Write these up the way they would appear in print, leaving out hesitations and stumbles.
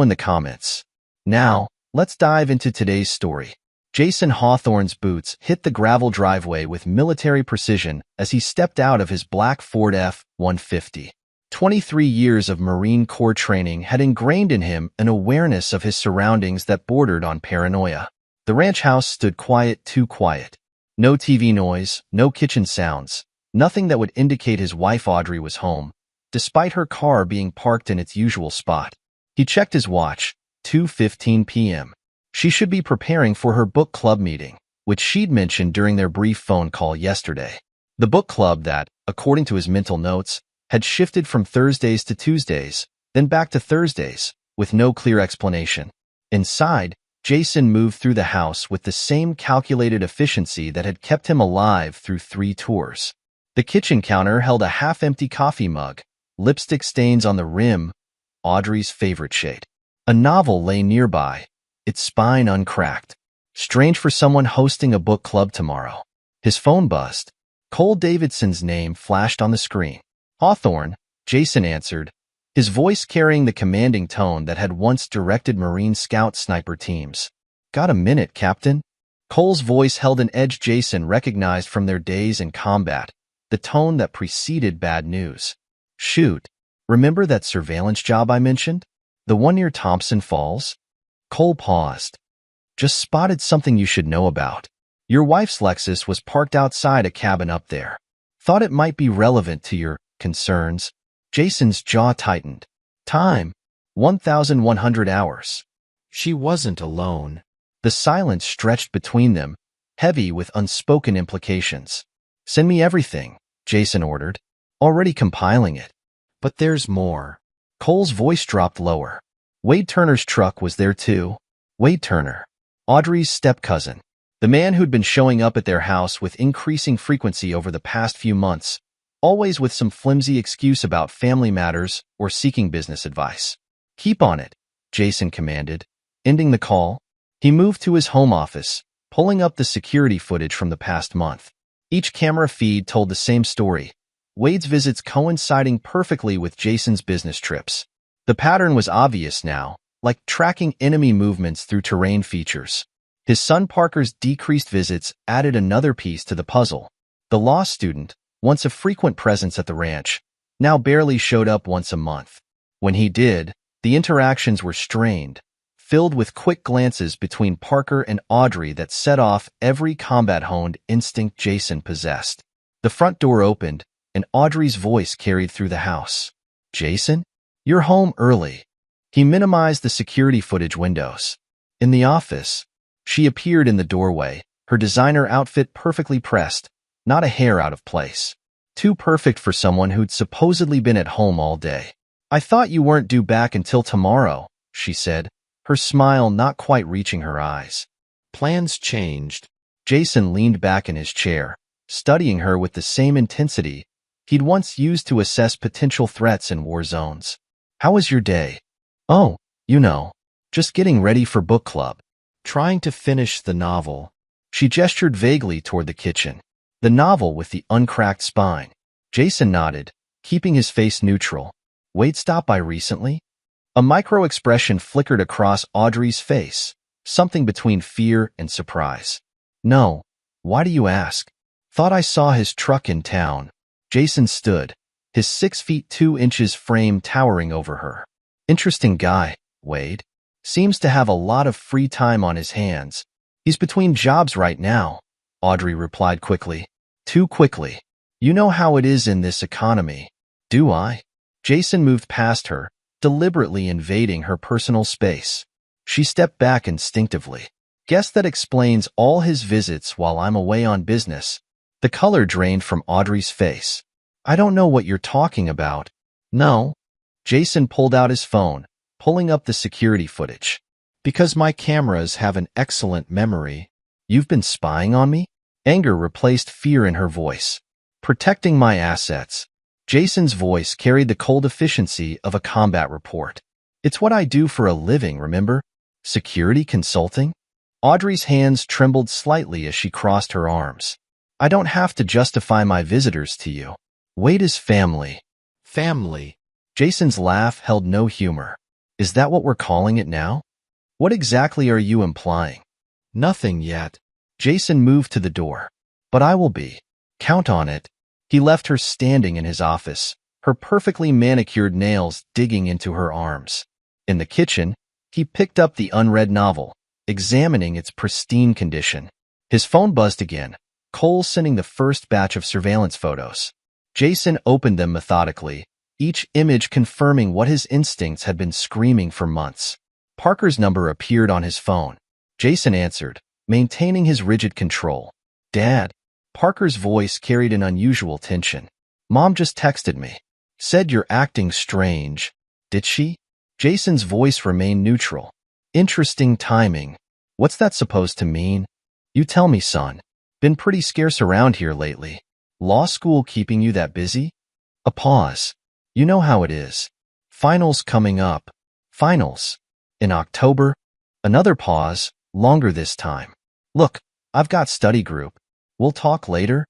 know in the comments. Now, let's dive into today's story. Jason Hawthorne's boots hit the gravel driveway with military precision as he stepped out of his black Ford F-150. 23 years of Marine Corps training had ingrained in him an awareness of his surroundings that bordered on paranoia. The ranch house stood quiet, too quiet. No TV noise, no kitchen sounds, nothing that would indicate his wife Audrey was home, despite her car being parked in its usual spot. He checked his watch, 2:15 p.m. She should be preparing for her book club meeting, which she'd mentioned during their brief phone call yesterday. The book club that, according to his mental notes, had shifted from Thursdays to Tuesdays, then back to Thursdays, with no clear explanation. Inside, Jason moved through the house with the same calculated efficiency that had kept him alive through 3 tours. The kitchen counter held a half-empty coffee mug, lipstick stains on the rim, Audrey's favorite shade. A novel lay nearby, its spine uncracked. Strange for someone hosting a book club tomorrow. His phone buzzed. Cole Davidson's name flashed on the screen. Hawthorne, Jason answered, his voice carrying the commanding tone that had once directed Marine Scout sniper teams. "Got a minute, Captain?" Cole's voice held an edge Jason recognized from their days in combat, the tone that preceded bad news. "Shoot, remember that surveillance job I mentioned? The one near Thompson Falls?" Cole paused. "Just spotted something you should know about. Your wife's Lexus was parked outside a cabin up there. Thought it might be relevant to your concerns." Jason's jaw tightened. Time, 1,100 hours. She wasn't alone. The silence stretched between them, heavy with unspoken implications. "Send me everything," Jason ordered. "Already compiling it." "But there's more." Cole's voice dropped lower. Wade Turner's truck was there too. Wade Turner, Audrey's step-cousin. The man who'd been showing up at their house with increasing frequency over the past few months, always with some flimsy excuse about family matters or seeking business advice. "Keep on it," Jason commanded. Ending the call, he moved to his home office, pulling up the security footage from the past month. Each camera feed told the same story, Wade's visits coinciding perfectly with Jason's business trips. The pattern was obvious now, like tracking enemy movements through terrain features. His son Parker's decreased visits added another piece to the puzzle. The law student, once a frequent presence at the ranch, now barely showed up once a month. When he did, the interactions were strained, filled with quick glances between Parker and Audrey that set off every combat-honed instinct Jason possessed. The front door opened, and Audrey's voice carried through the house. "Jason? You're home early." He minimized the security footage windows. In the office, she appeared in the doorway, her designer outfit perfectly pressed, not a hair out of place. Too perfect for someone who'd supposedly been at home all day. "I thought you weren't due back until tomorrow," she said, her smile not quite reaching her eyes. "Plans changed." Jason leaned back in his chair, studying her with the same intensity he'd once used to assess potential threats in war zones. "How was your day?" "Oh, just getting ready for book club. Trying to finish the novel." She gestured vaguely toward the kitchen. "The novel with the uncracked spine." Jason nodded, keeping his face neutral. "Wade stopped by recently?" A micro-expression flickered across Audrey's face, something between fear and surprise. "No. Why do you ask?" "Thought I saw his truck in town." Jason stood, his 6 feet 2 inches frame towering over her. "Interesting guy, Wade. Seems to have a lot of free time on his hands. He's between jobs right now," Audrey replied quickly. "Too quickly. You know how it is in this economy." "Do I?" Jason moved past her, deliberately invading her personal space. She stepped back instinctively. "Guess that explains all his visits while I'm away on business." The color drained from Audrey's face. "I don't know what you're talking about." "No." Jason pulled out his phone, pulling up the security footage. "Because my cameras have an excellent memory." "You've been spying on me?" Anger replaced fear in her voice. "Protecting my assets." Jason's voice carried the cold efficiency of a combat report. "It's what I do for a living, remember? Security consulting?" Audrey's hands trembled slightly as she crossed her arms. "I don't have to justify my visitors to you. Wade is family." "Family." Jason's laugh held no humor. Is that what we're calling it now? What exactly are you implying? Nothing yet. Jason moved to the door. But I will be. Count on it. He left her standing in his office, her perfectly manicured nails digging into her arms. In the kitchen, he picked up the unread novel, examining its pristine condition. His phone buzzed again, Cole sending the first batch of surveillance photos. Jason opened them methodically, each image confirming what his instincts had been screaming for months. Parker's number appeared on his phone. Jason answered, maintaining his rigid control. Dad. Parker's voice carried an unusual tension. Mom just texted me. Said you're acting strange. Did she? Jason's voice remained neutral. Interesting timing. What's that supposed to mean? You tell me, son. Been pretty scarce around here lately. Law school keeping you that busy? A pause. You know how it is. Finals coming up. Finals. In October? Another pause, longer this time. Look, I've got study group. We'll talk later?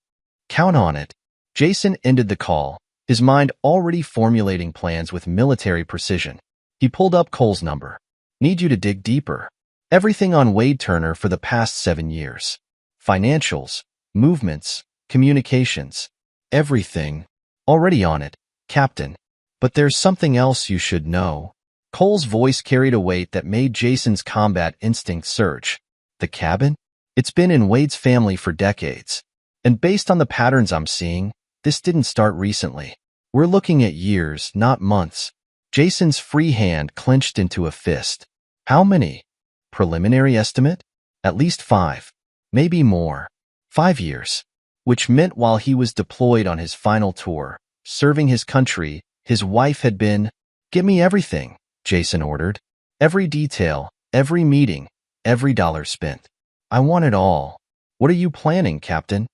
Count on it. Jason ended the call, his mind already formulating plans with military precision. He pulled up Cole's number. Need you to dig deeper. Everything on Wade Turner for the past 7 years. Financials, movements, communications. Everything. Already on it, Captain. But there's something else you should know. Cole's voice carried a weight that made Jason's combat instinct surge. The cabin? It's been in Wade's family for decades. And based on the patterns I'm seeing, this didn't start recently. We're looking at years, not months. Jason's free hand clenched into a fist. How many? Preliminary estimate? At least 5. Maybe more. 5 years. Which meant while he was deployed on his final tour, serving his country, his wife had been, "Give me everything," Jason ordered. "Every detail, every meeting, every dollar spent. I want it all. What are you planning, Captain?"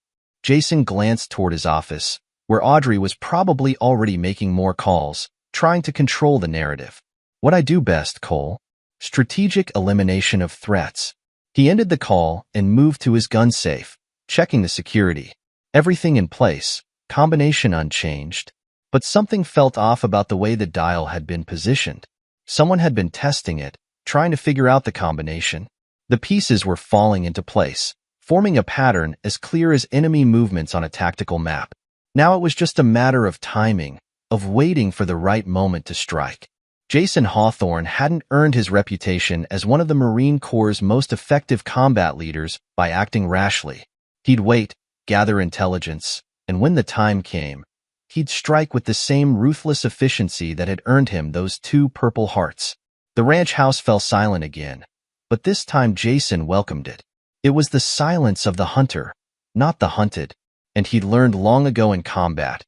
Jason glanced toward his office, where Audrey was probably already making more calls, trying to control the narrative. "What I do best, Cole. Strategic elimination of threats." He ended the call and moved to his gun safe, checking the security. Everything in place, combination unchanged. But something felt off about the way the dial had been positioned. Someone had been testing it, trying to figure out the combination. The pieces were falling into place, forming a pattern as clear as enemy movements on a tactical map. Now it was just a matter of timing, of waiting for the right moment to strike. Jason Hawthorne hadn't earned his reputation as one of the Marine Corps' most effective combat leaders by acting rashly. He'd wait, gather intelligence, and when the time came, he'd strike with the same ruthless efficiency that had earned him those 2 Purple Hearts. The ranch house fell silent again, but this time Jason welcomed it. It was the silence of the hunter, not the hunted, and he'd learned long ago in combat.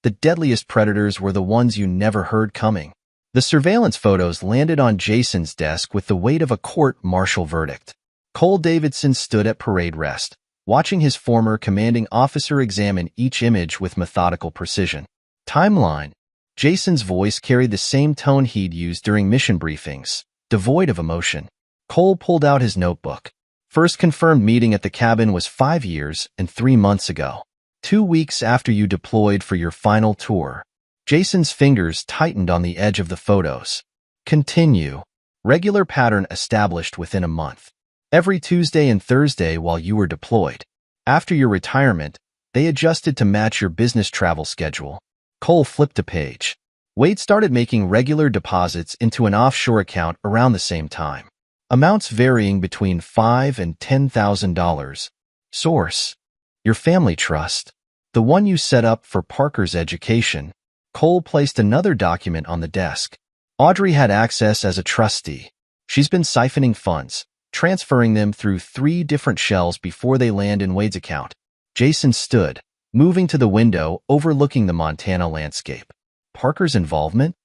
The deadliest predators were the ones you never heard coming. The surveillance photos landed on Jason's desk with the weight of a court-martial verdict. Cole Davidson stood at parade rest, watching his former commanding officer examine each image with methodical precision. Timeline. Jason's voice carried the same tone he'd used during mission briefings, devoid of emotion. Cole pulled out his notebook. First confirmed meeting at the cabin was 5 years and 3 months ago. 2 weeks after you deployed for your final tour. Jason's fingers tightened on the edge of the photos. Continue. Regular pattern established within a month. Every Tuesday and Thursday while you were deployed. After your retirement, they adjusted to match your business travel schedule. Cole flipped a page. Wade started making regular deposits into an offshore account around the same time. Amounts varying between $5,000 and $10,000. Source. Your family trust. The one you set up for Parker's education. Cole placed another document on the desk. Audrey had access as a trustee. She's been siphoning funds, transferring them through 3 different shells before they land in Wade's account. Jason stood, moving to the window overlooking the Montana landscape. Parker's involvement?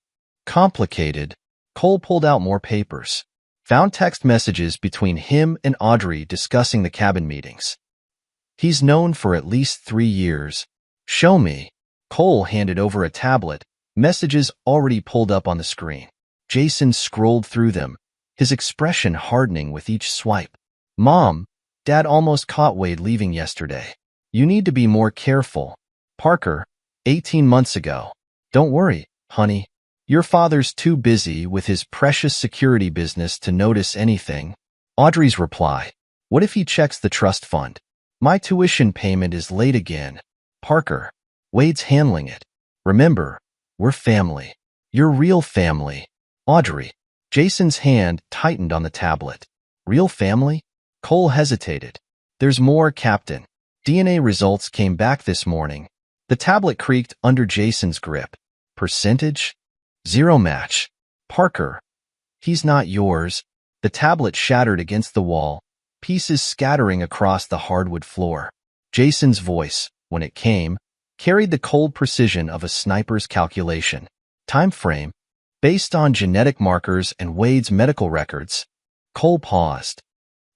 Complicated. Cole pulled out more papers. Found text messages between him and Audrey discussing the cabin meetings. He's known for at least 3 years. Show me. Cole handed over a tablet, messages already pulled up on the screen. Jason scrolled through them, his expression hardening with each swipe. Mom, Dad almost caught Wade leaving yesterday. You need to be more careful. Parker, 18 months ago. Don't worry, honey. Your father's too busy with his precious security business to notice anything. Audrey's reply. What if he checks the trust fund? My tuition payment is late again. Parker. Wade's handling it. Remember, we're family. You're real family. Audrey. Jason's hand tightened on the tablet. Real family? Cole hesitated. There's more, Captain. DNA results came back this morning. The tablet creaked under Jason's grip. Percentage? Zero match. Parker. He's not yours. The tablet shattered against the wall, pieces scattering across the hardwood floor. Jason's voice, when it came, carried the cold precision of a sniper's calculation. Time frame. Based on genetic markers and Wade's medical records. Cole paused.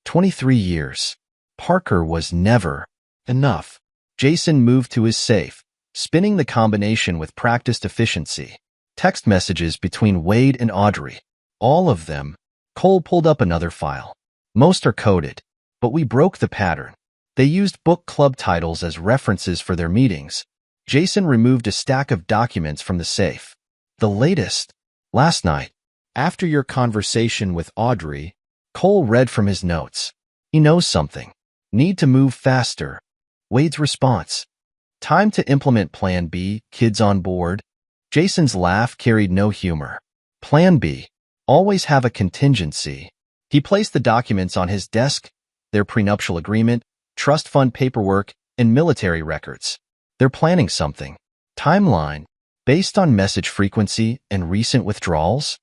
23 years. Parker was never enough. Jason moved to his safe, spinning the combination with practiced efficiency. Text messages between Wade and Audrey. All of them. Cole pulled up another file. Most are coded, but we broke the pattern. They used book club titles as references for their meetings. Jason removed a stack of documents from the safe. The latest. Last night, after your conversation with Audrey, Cole read from his notes. He knows something. Need to move faster. Wade's response. Time to implement Plan B, kids on board. Jason's laugh carried no humor. Plan B. Always have a contingency. He placed the documents on his desk, their prenuptial agreement, trust fund paperwork, and military records. They're planning something. Timeline. Based on message frequency and recent withdrawals?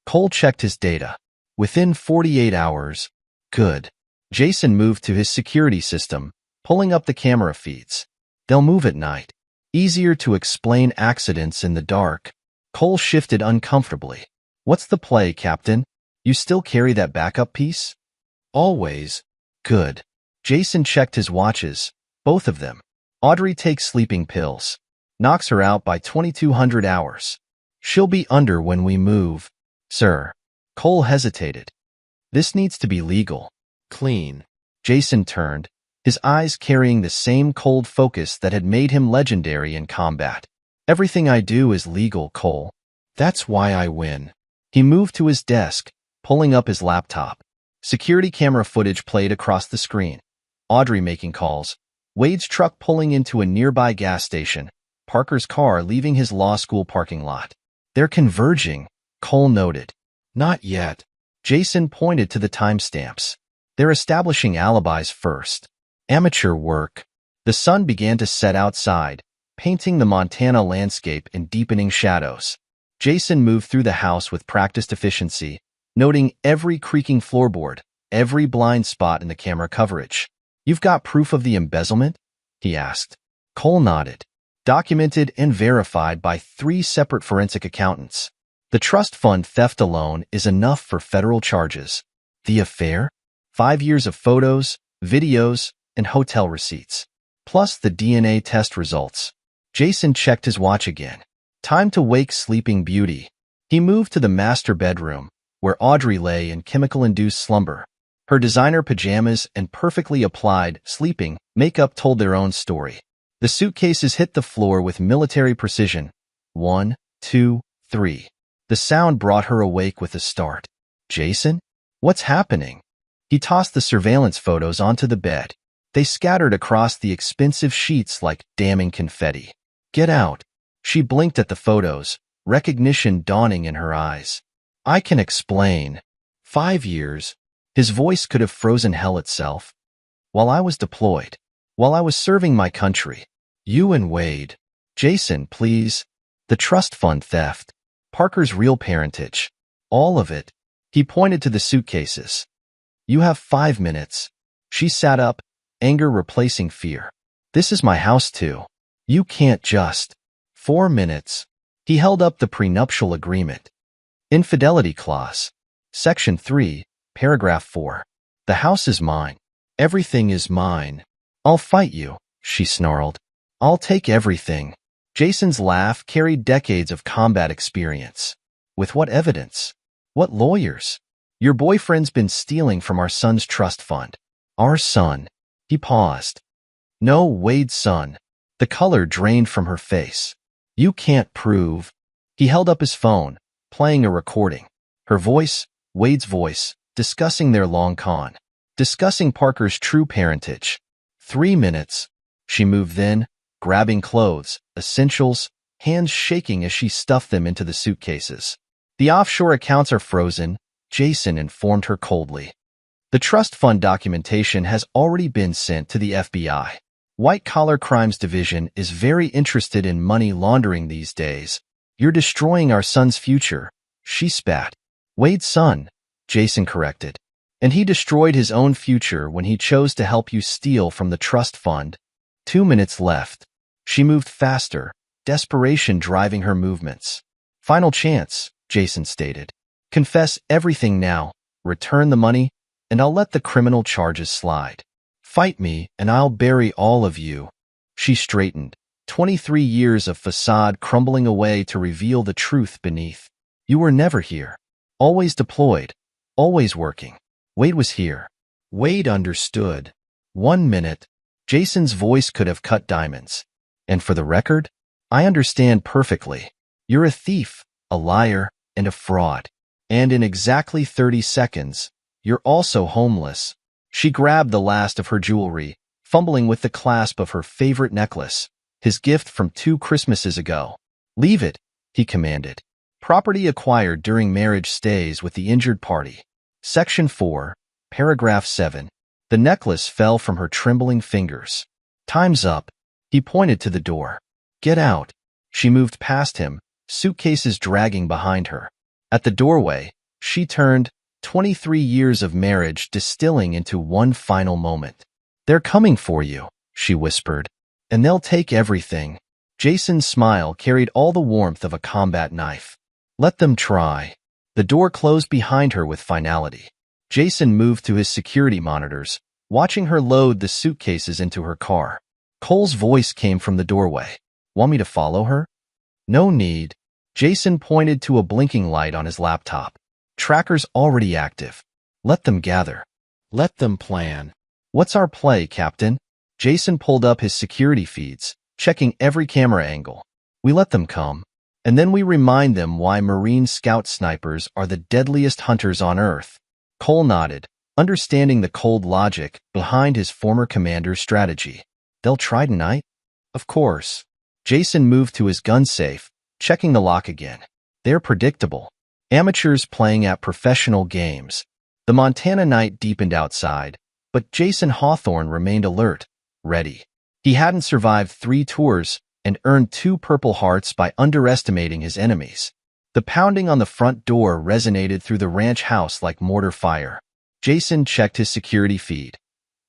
Cole checked his data. Within 48 hours. Good. Jason moved to his security system, pulling up the camera feeds. They'll move at night. Easier to explain accidents in the dark. Cole shifted uncomfortably. What's the play, Captain? You still carry that backup piece? Always. Good. Jason checked his watches, both of them. Audrey takes sleeping pills. Knocks her out by 2200 hours. She'll be under when we move. Sir. Cole hesitated. This needs to be legal. Clean. Jason turned, his eyes carrying the same cold focus that had made him legendary in combat. Everything I do is legal, Cole. That's why I win. He moved to his desk, pulling up his laptop. Security camera footage played across the screen. Audrey making calls. Wade's truck pulling into a nearby gas station. Parker's car leaving his law school parking lot. They're converging, Cole noted. Not yet. Jason pointed to the timestamps. They're establishing alibis first. Amateur work. The sun began to set outside, painting the Montana landscape in deepening shadows. Jason moved through the house with practiced efficiency, noting every creaking floorboard, every blind spot in the camera coverage. You've got proof of the embezzlement? He asked. Cole nodded. Documented and verified by 3 separate forensic accountants. The trust fund theft alone is enough for federal charges. The affair? 5 years of photos, videos, and hotel receipts. Plus the DNA test results. Jason checked his watch again. Time to wake Sleeping Beauty. He moved to the master bedroom, where Audrey lay in chemical-induced slumber. Her designer pajamas and perfectly applied, sleeping, makeup told their own story. The suitcases hit the floor with military precision. 1, 2, 3. The sound brought her awake with a start. Jason? What's happening? He tossed the surveillance photos onto the bed. They scattered across the expensive sheets like damning confetti. Get out. She blinked at the photos, recognition dawning in her eyes. I can explain. 5 years. His voice could have frozen hell itself. While I was deployed. While I was serving my country. You and Wade. Jason, please. The trust fund theft. Parker's real parentage. All of it. He pointed to the suitcases. You have 5 minutes. She sat up, anger replacing fear. This is my house too. You can't just. 4 minutes. He held up the prenuptial agreement. Infidelity clause. Section 3, paragraph 4. The house is mine. Everything is mine. I'll fight you, she snarled. I'll take everything. Jason's laugh carried decades of combat experience. With what evidence? What lawyers? Your boyfriend's been stealing from our son's trust fund. Our son. He paused. No, Wade's son. The color drained from her face. You can't prove. He held up his phone, playing a recording. Her voice, Wade's voice, discussing their long con. Discussing Parker's true parentage. 3 minutes. She moved then, grabbing clothes, essentials, hands shaking as she stuffed them into the suitcases. The offshore accounts are frozen, Jason informed her coldly. The trust fund documentation has already been sent to the FBI. White-collar crimes division is very interested in money laundering these days. You're destroying our son's future, she spat. Wade's son, Jason corrected. And he destroyed his own future when he chose to help you steal from the trust fund. 2 minutes left. She moved faster, desperation driving her movements. Final chance, Jason stated. Confess everything now, return the money, and I'll let the criminal charges slide. Fight me, and I'll bury all of you. She straightened, 23 years of facade crumbling away to reveal the truth beneath. You were never here. Always deployed. Always working. Wade was here. Wade understood. 1 minute. Jason's voice could have cut diamonds. And for the record, I understand perfectly. You're a thief, a liar, and a fraud. And in exactly 30 seconds, you're also homeless. She grabbed the last of her jewelry, fumbling with the clasp of her favorite necklace, his gift from 2 Christmases ago. Leave it, he commanded. Property acquired during marriage stays with the injured party. Section 4, paragraph 7. The necklace fell from her trembling fingers. Time's up. He pointed to the door. Get out. She moved past him, suitcases dragging behind her. At the doorway, she turned, 23 years of marriage distilling into one final moment. They're coming for you, she whispered. And they'll take everything. Jason's smile carried all the warmth of a combat knife. Let them try. The door closed behind her with finality. Jason moved to his security monitors, watching her load the suitcases into her car. Cole's voice came from the doorway. Want me to follow her? No need. Jason pointed to a blinking light on his laptop. Tracker's already active. Let them gather. Let them plan. What's our play, Captain? Jason pulled up his security feeds, checking every camera angle. We let them come, and then we remind them why Marine Scout snipers are the deadliest hunters on Earth. Cole nodded, understanding the cold logic behind his former commander's strategy. They'll try tonight? Of course. Jason moved to his gun safe, checking the lock again. They're predictable. Amateurs playing at professional games. The Montana night deepened outside, but Jason Hawthorne remained alert, ready. He hadn't survived 3 tours and earned 2 Purple Hearts by underestimating his enemies. The pounding on the front door resonated through the ranch house like mortar fire. Jason checked his security feed.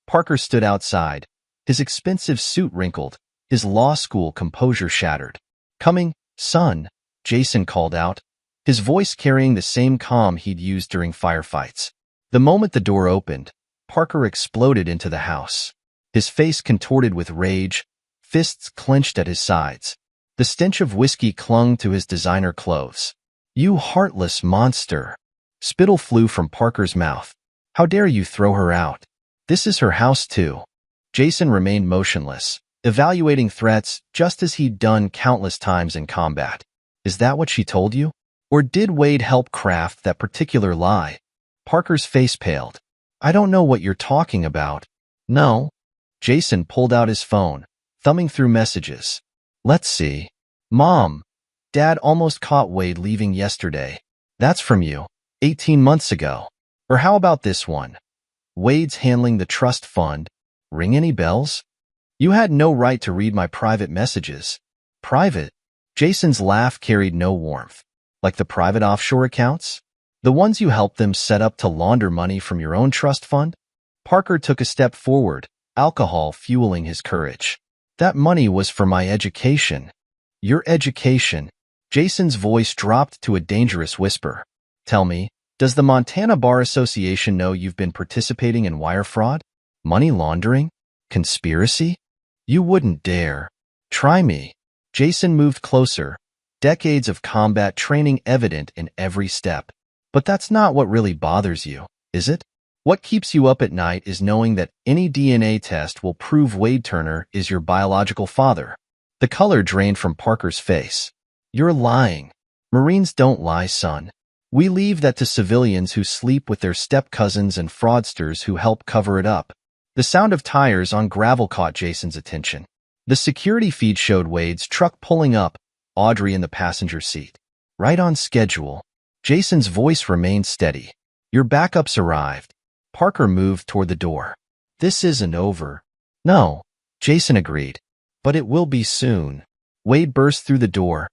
Parker stood outside, his expensive suit wrinkled, his law school composure shattered. Coming, son, Jason called out, his voice carrying the same calm he'd used during firefights. The moment the door opened, Parker exploded into the house. His face contorted with rage, fists clenched at his sides. The stench of whiskey clung to his designer clothes. You heartless monster! Spittle flew from Parker's mouth. How dare you throw her out? This is her house too. Jason remained motionless, evaluating threats just as he'd done countless times in combat. Is that what she told you? Or did Wade help craft that particular lie? Parker's face paled. I don't know what you're talking about. No. Jason pulled out his phone, thumbing through messages. Let's see. Mom, Dad almost caught Wade leaving yesterday. That's from you, 18 months ago. Or how about this one? Wade's handling the trust fund. Ring any bells? You had no right to read my private messages. Private? Jason's laugh carried no warmth. Like the private offshore accounts? The ones you helped them set up to launder money from your own trust fund? Parker took a step forward, alcohol fueling his courage. That money was for my education. Your education. Jason's voice dropped to a dangerous whisper. Tell me, does the Montana Bar Association know you've been participating in wire fraud? Money laundering? Conspiracy? You wouldn't dare. Try me. Jason moved closer, decades of combat training evident in every step. But that's not what really bothers you, is it? What keeps you up at night is knowing that any DNA test will prove Wade Turner is your biological father. The color drained from Parker's face. You're lying. Marines don't lie, son. We leave that to civilians who sleep with their step-cousins and fraudsters who help cover it up. The sound of tires on gravel caught Jason's attention. The security feed showed Wade's truck pulling up, Audrey in the passenger seat. Right on schedule. Jason's voice remained steady. Your backup's arrived. Parker moved toward the door. This isn't over. No, Jason agreed. But it will be soon. Wade burst through the door,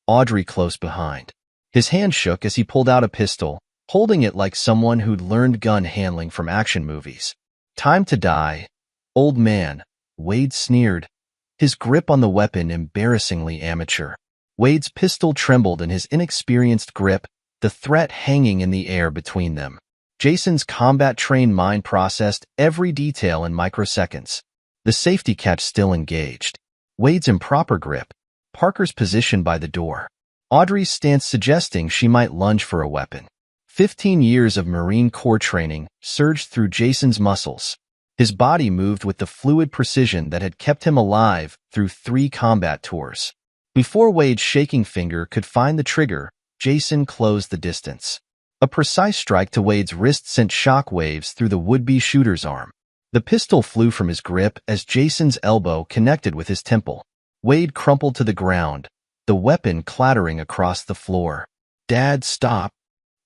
Audrey close behind. His hand shook as he pulled out a pistol, holding it like someone who'd learned gun handling from action movies. Time to die, old man, Wade sneered, his grip on the weapon embarrassingly amateur. Wade's pistol trembled in his inexperienced grip, the threat hanging in the air between them. Jason's combat-trained mind processed every detail in microseconds. The safety catch still engaged. Wade's improper grip. Parker's position by the door. Audrey's stance suggesting she might lunge for a weapon. 15 years of Marine Corps training surged through Jason's muscles. His body moved with the fluid precision that had kept him alive through 3 combat tours. Before Wade's shaking finger could find the trigger, Jason closed the distance. A precise strike to Wade's wrist sent shockwaves through the would-be shooter's arm. The pistol flew from his grip as Jason's elbow connected with his temple. Wade crumpled to the ground, the weapon clattering across the floor. Dad, stop.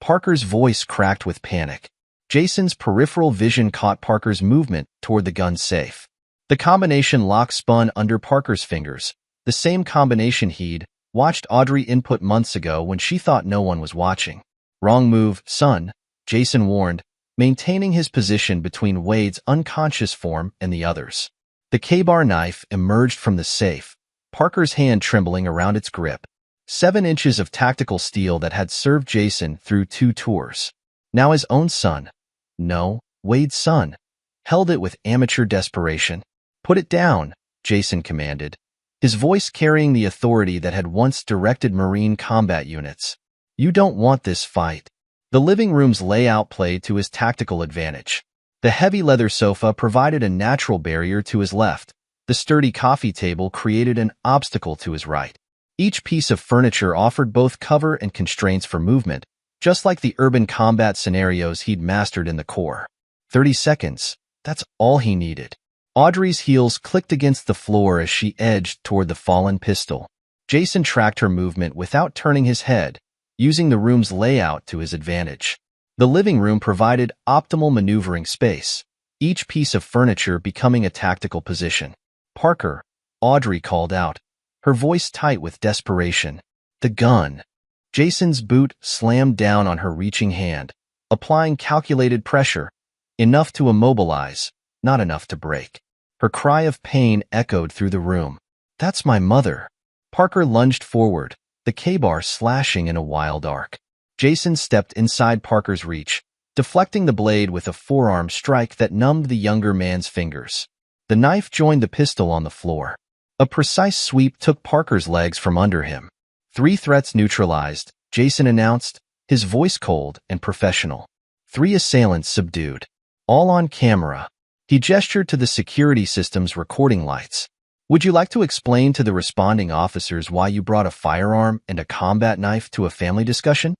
Parker's voice cracked with panic. Jason's peripheral vision caught Parker's movement toward the gun safe. The combination lock spun under Parker's fingers, the same combination he'd watched Audrey input months ago when she thought no one was watching. Wrong move, son, Jason warned, maintaining his position between Wade's unconscious form and the others. The K-bar knife emerged from the safe, Parker's hand trembling around its grip. 7 inches of tactical steel that had served Jason through 2 tours. Now his own son. No, Wade's son. Held it with amateur desperation. Put it down, Jason commanded, his voice carrying the authority that had once directed Marine combat units. You don't want this fight. The living room's layout played to his tactical advantage. The heavy leather sofa provided a natural barrier to his left. The sturdy coffee table created an obstacle to his right. Each piece of furniture offered both cover and constraints for movement, just like the urban combat scenarios he'd mastered in the Corps. 30 seconds. That's all he needed. Audrey's heels clicked against the floor as she edged toward the fallen pistol. Jason tracked her movement without turning his head, using the room's layout to his advantage. The living room provided optimal maneuvering space, each piece of furniture becoming a tactical position. Parker, Audrey called out, her voice tight with desperation. The gun. Jason's boot slammed down on her reaching hand, applying calculated pressure, enough to immobilize, not enough to break. Her cry of pain echoed through the room. That's my mother. Parker lunged forward, the K-bar slashing in a wild arc. Jason stepped inside Parker's reach, deflecting the blade with a forearm strike that numbed the younger man's fingers. The knife joined the pistol on the floor. A precise sweep took Parker's legs from under him. 3 threats neutralized, Jason announced, his voice cold and professional. 3 assailants subdued. All on camera. He gestured to the security system's recording lights. Would you like to explain to the responding officers why you brought a firearm and a combat knife to a family discussion?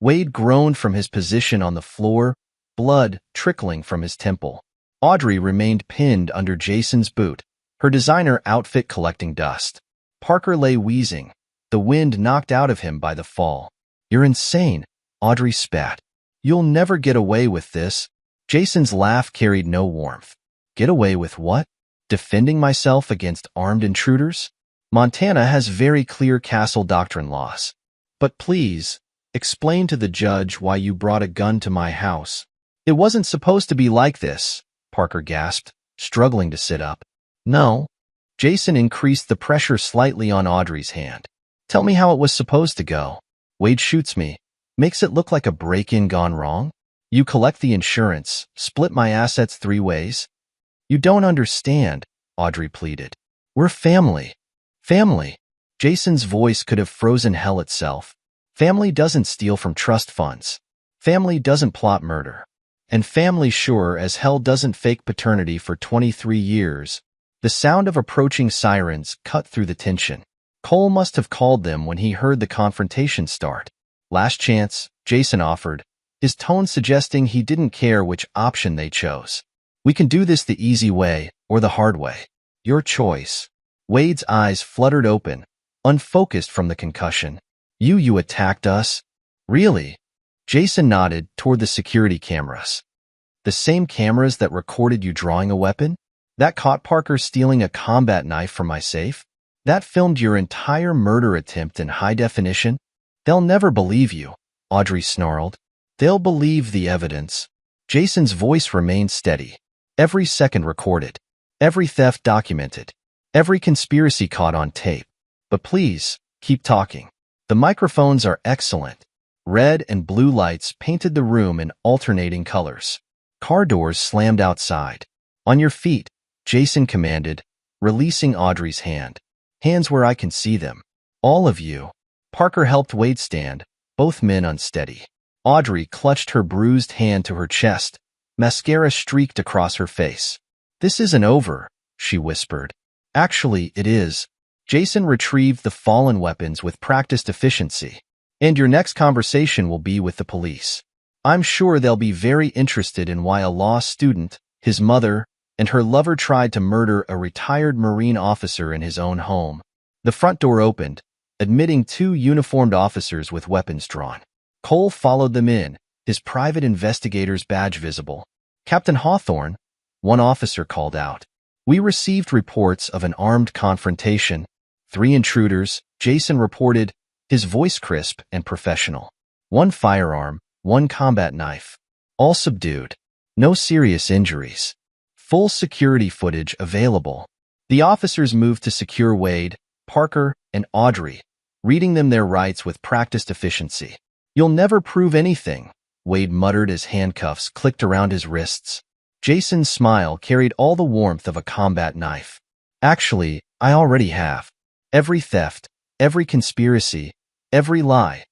Wade groaned from his position on the floor, blood trickling from his temple. Audrey remained pinned under Jason's boot, her designer outfit collecting dust. Parker lay wheezing, the wind knocked out of him by the fall. You're insane, Audrey spat. You'll never get away with this. Jason's laugh carried no warmth. Get away with what? Defending myself against armed intruders? Montana has very clear castle doctrine laws. But please, explain to the judge why you brought a gun to my house. It wasn't supposed to be like this, Parker gasped, struggling to sit up. No. Jason increased the pressure slightly on Audrey's hand. Tell me how it was supposed to go. Wade shoots me. Makes it look like a break-in gone wrong? You collect the insurance, split my assets 3 ways? You don't understand, Audrey pleaded. We're family. Family. Jason's voice could have frozen hell itself. Family doesn't steal from trust funds. Family doesn't plot murder. And family sure as hell doesn't fake paternity for 23 years. The sound of approaching sirens cut through the tension. Cole must have called them when he heard the confrontation start. Last chance, Jason offered, his tone suggesting he didn't care which option they chose. We can do this the easy way or the hard way. Your choice. Wade's eyes fluttered open, unfocused from the concussion. You attacked us? Really? Jason nodded toward the security cameras. The same cameras that recorded you drawing a weapon? That caught Parker stealing a combat knife from my safe? That filmed your entire murder attempt in high definition? They'll never believe you, Audrey snarled. They'll believe the evidence. Jason's voice remained steady. Every second recorded. Every theft documented. Every conspiracy caught on tape. But please, keep talking. The microphones are excellent. Red and blue lights painted the room in alternating colors. Car doors slammed outside. On your feet, Jason commanded, releasing Audrey's hand. Hands where I can see them. All of you. Parker helped Wade stand, both men unsteady. Audrey clutched her bruised hand to her chest. Mascara streaked across her face. This isn't over, she whispered. Actually, it is. Jason retrieved the fallen weapons with practiced efficiency. And your next conversation will be with the police. I'm sure they'll be very interested in why a law student, his mother, and her lover tried to murder a retired Marine officer in his own home. The front door opened, admitting two uniformed officers with weapons drawn. Cole followed them in, his private investigator's badge visible. Captain Hawthorne, one officer called out. We received reports of an armed confrontation. 3 intruders, Jason reported, his voice crisp and professional. 1 firearm, 1 combat knife. All subdued. No serious injuries. Full security footage available. The officers moved to secure Wade, Parker, and Audrey, reading them their rights with practiced efficiency. You'll never prove anything, Wade muttered as handcuffs clicked around his wrists. Jason's smile carried all the warmth of a combat knife. Actually, I already have. Every theft, every conspiracy, every lie.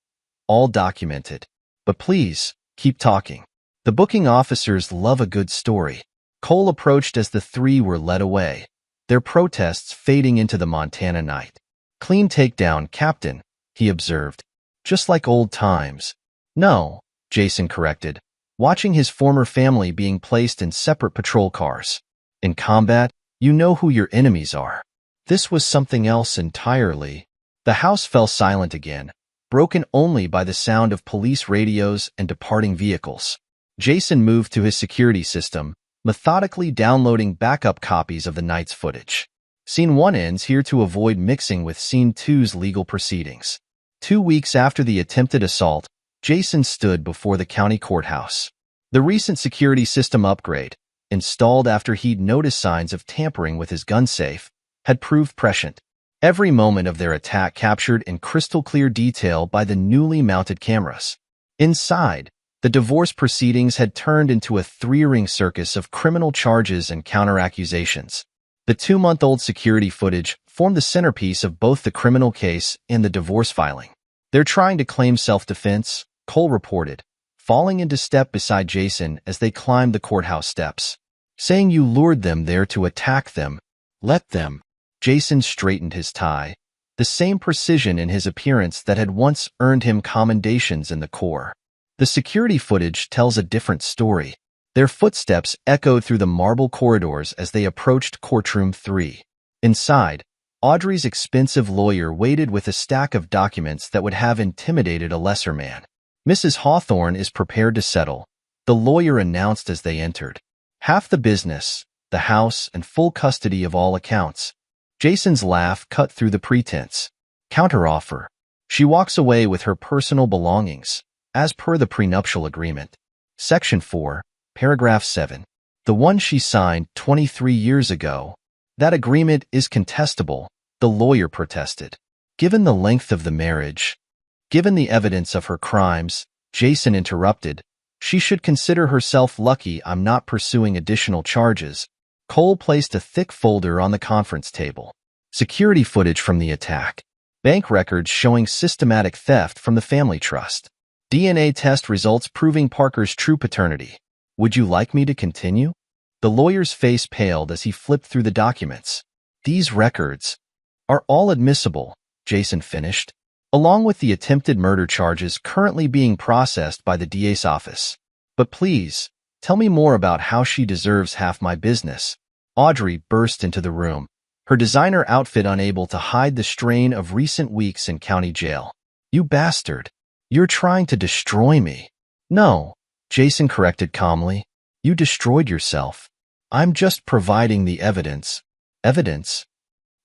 All documented. But please, keep talking. The booking officers love a good story. Cole approached as the 3 were led away, their protests fading into the Montana night. Clean takedown, Captain, he observed. Just like old times. No, Jason corrected, watching his former family being placed in separate patrol cars. In combat, you know who your enemies are. This was something else entirely. The house fell silent again, broken only by the sound of police radios and departing vehicles. Jason moved to his security system, methodically downloading backup copies of the night's footage. Scene 1 ends here to avoid mixing with Scene 2's legal proceedings. 2 weeks after the attempted assault, Jason stood before the county courthouse. The recent security system upgrade, installed after he'd noticed signs of tampering with his gun safe, had proved prescient. Every moment of their attack captured in crystal-clear detail by the newly mounted cameras. Inside, the divorce proceedings had turned into a 3-ring circus of criminal charges and counter-accusations. The 2-month-old security footage formed the centerpiece of both the criminal case and the divorce filing. They're trying to claim self-defense, Cole reported, falling into step beside Jason as they climbed the courthouse steps. Saying you lured them there to attack them. Let them. Jason straightened his tie, the same precision in his appearance that had once earned him commendations in the Corps. The security footage tells a different story. Their footsteps echoed through the marble corridors as they approached courtroom 3. Inside, Audrey's expensive lawyer waited with a stack of documents that would have intimidated a lesser man. Mrs. Hawthorne is prepared to settle, the lawyer announced as they entered. Half the business, the house, and full custody of all accounts. Jason's laugh cut through the pretense. Counteroffer. She walks away with her personal belongings, as per the prenuptial agreement. Section 4, Paragraph 7. The one she signed 23 years ago. That agreement is contestable, the lawyer protested. Given the length of the marriage, given the evidence of her crimes, Jason interrupted, she should consider herself lucky I'm not pursuing additional charges. Cole placed a thick folder on the conference table. Security footage from the attack. Bank records showing systematic theft from the family trust. DNA test results proving Parker's true paternity. Would you like me to continue? The lawyer's face paled as he flipped through the documents. These records are all admissible, Jason finished, along with the attempted murder charges currently being processed by the DA's office. But please, tell me more about how she deserves half my business. Audrey burst into the room, her designer outfit unable to hide the strain of recent weeks in county jail. You bastard. You're trying to destroy me. No, Jason corrected calmly. You destroyed yourself. I'm just providing the evidence. Evidence?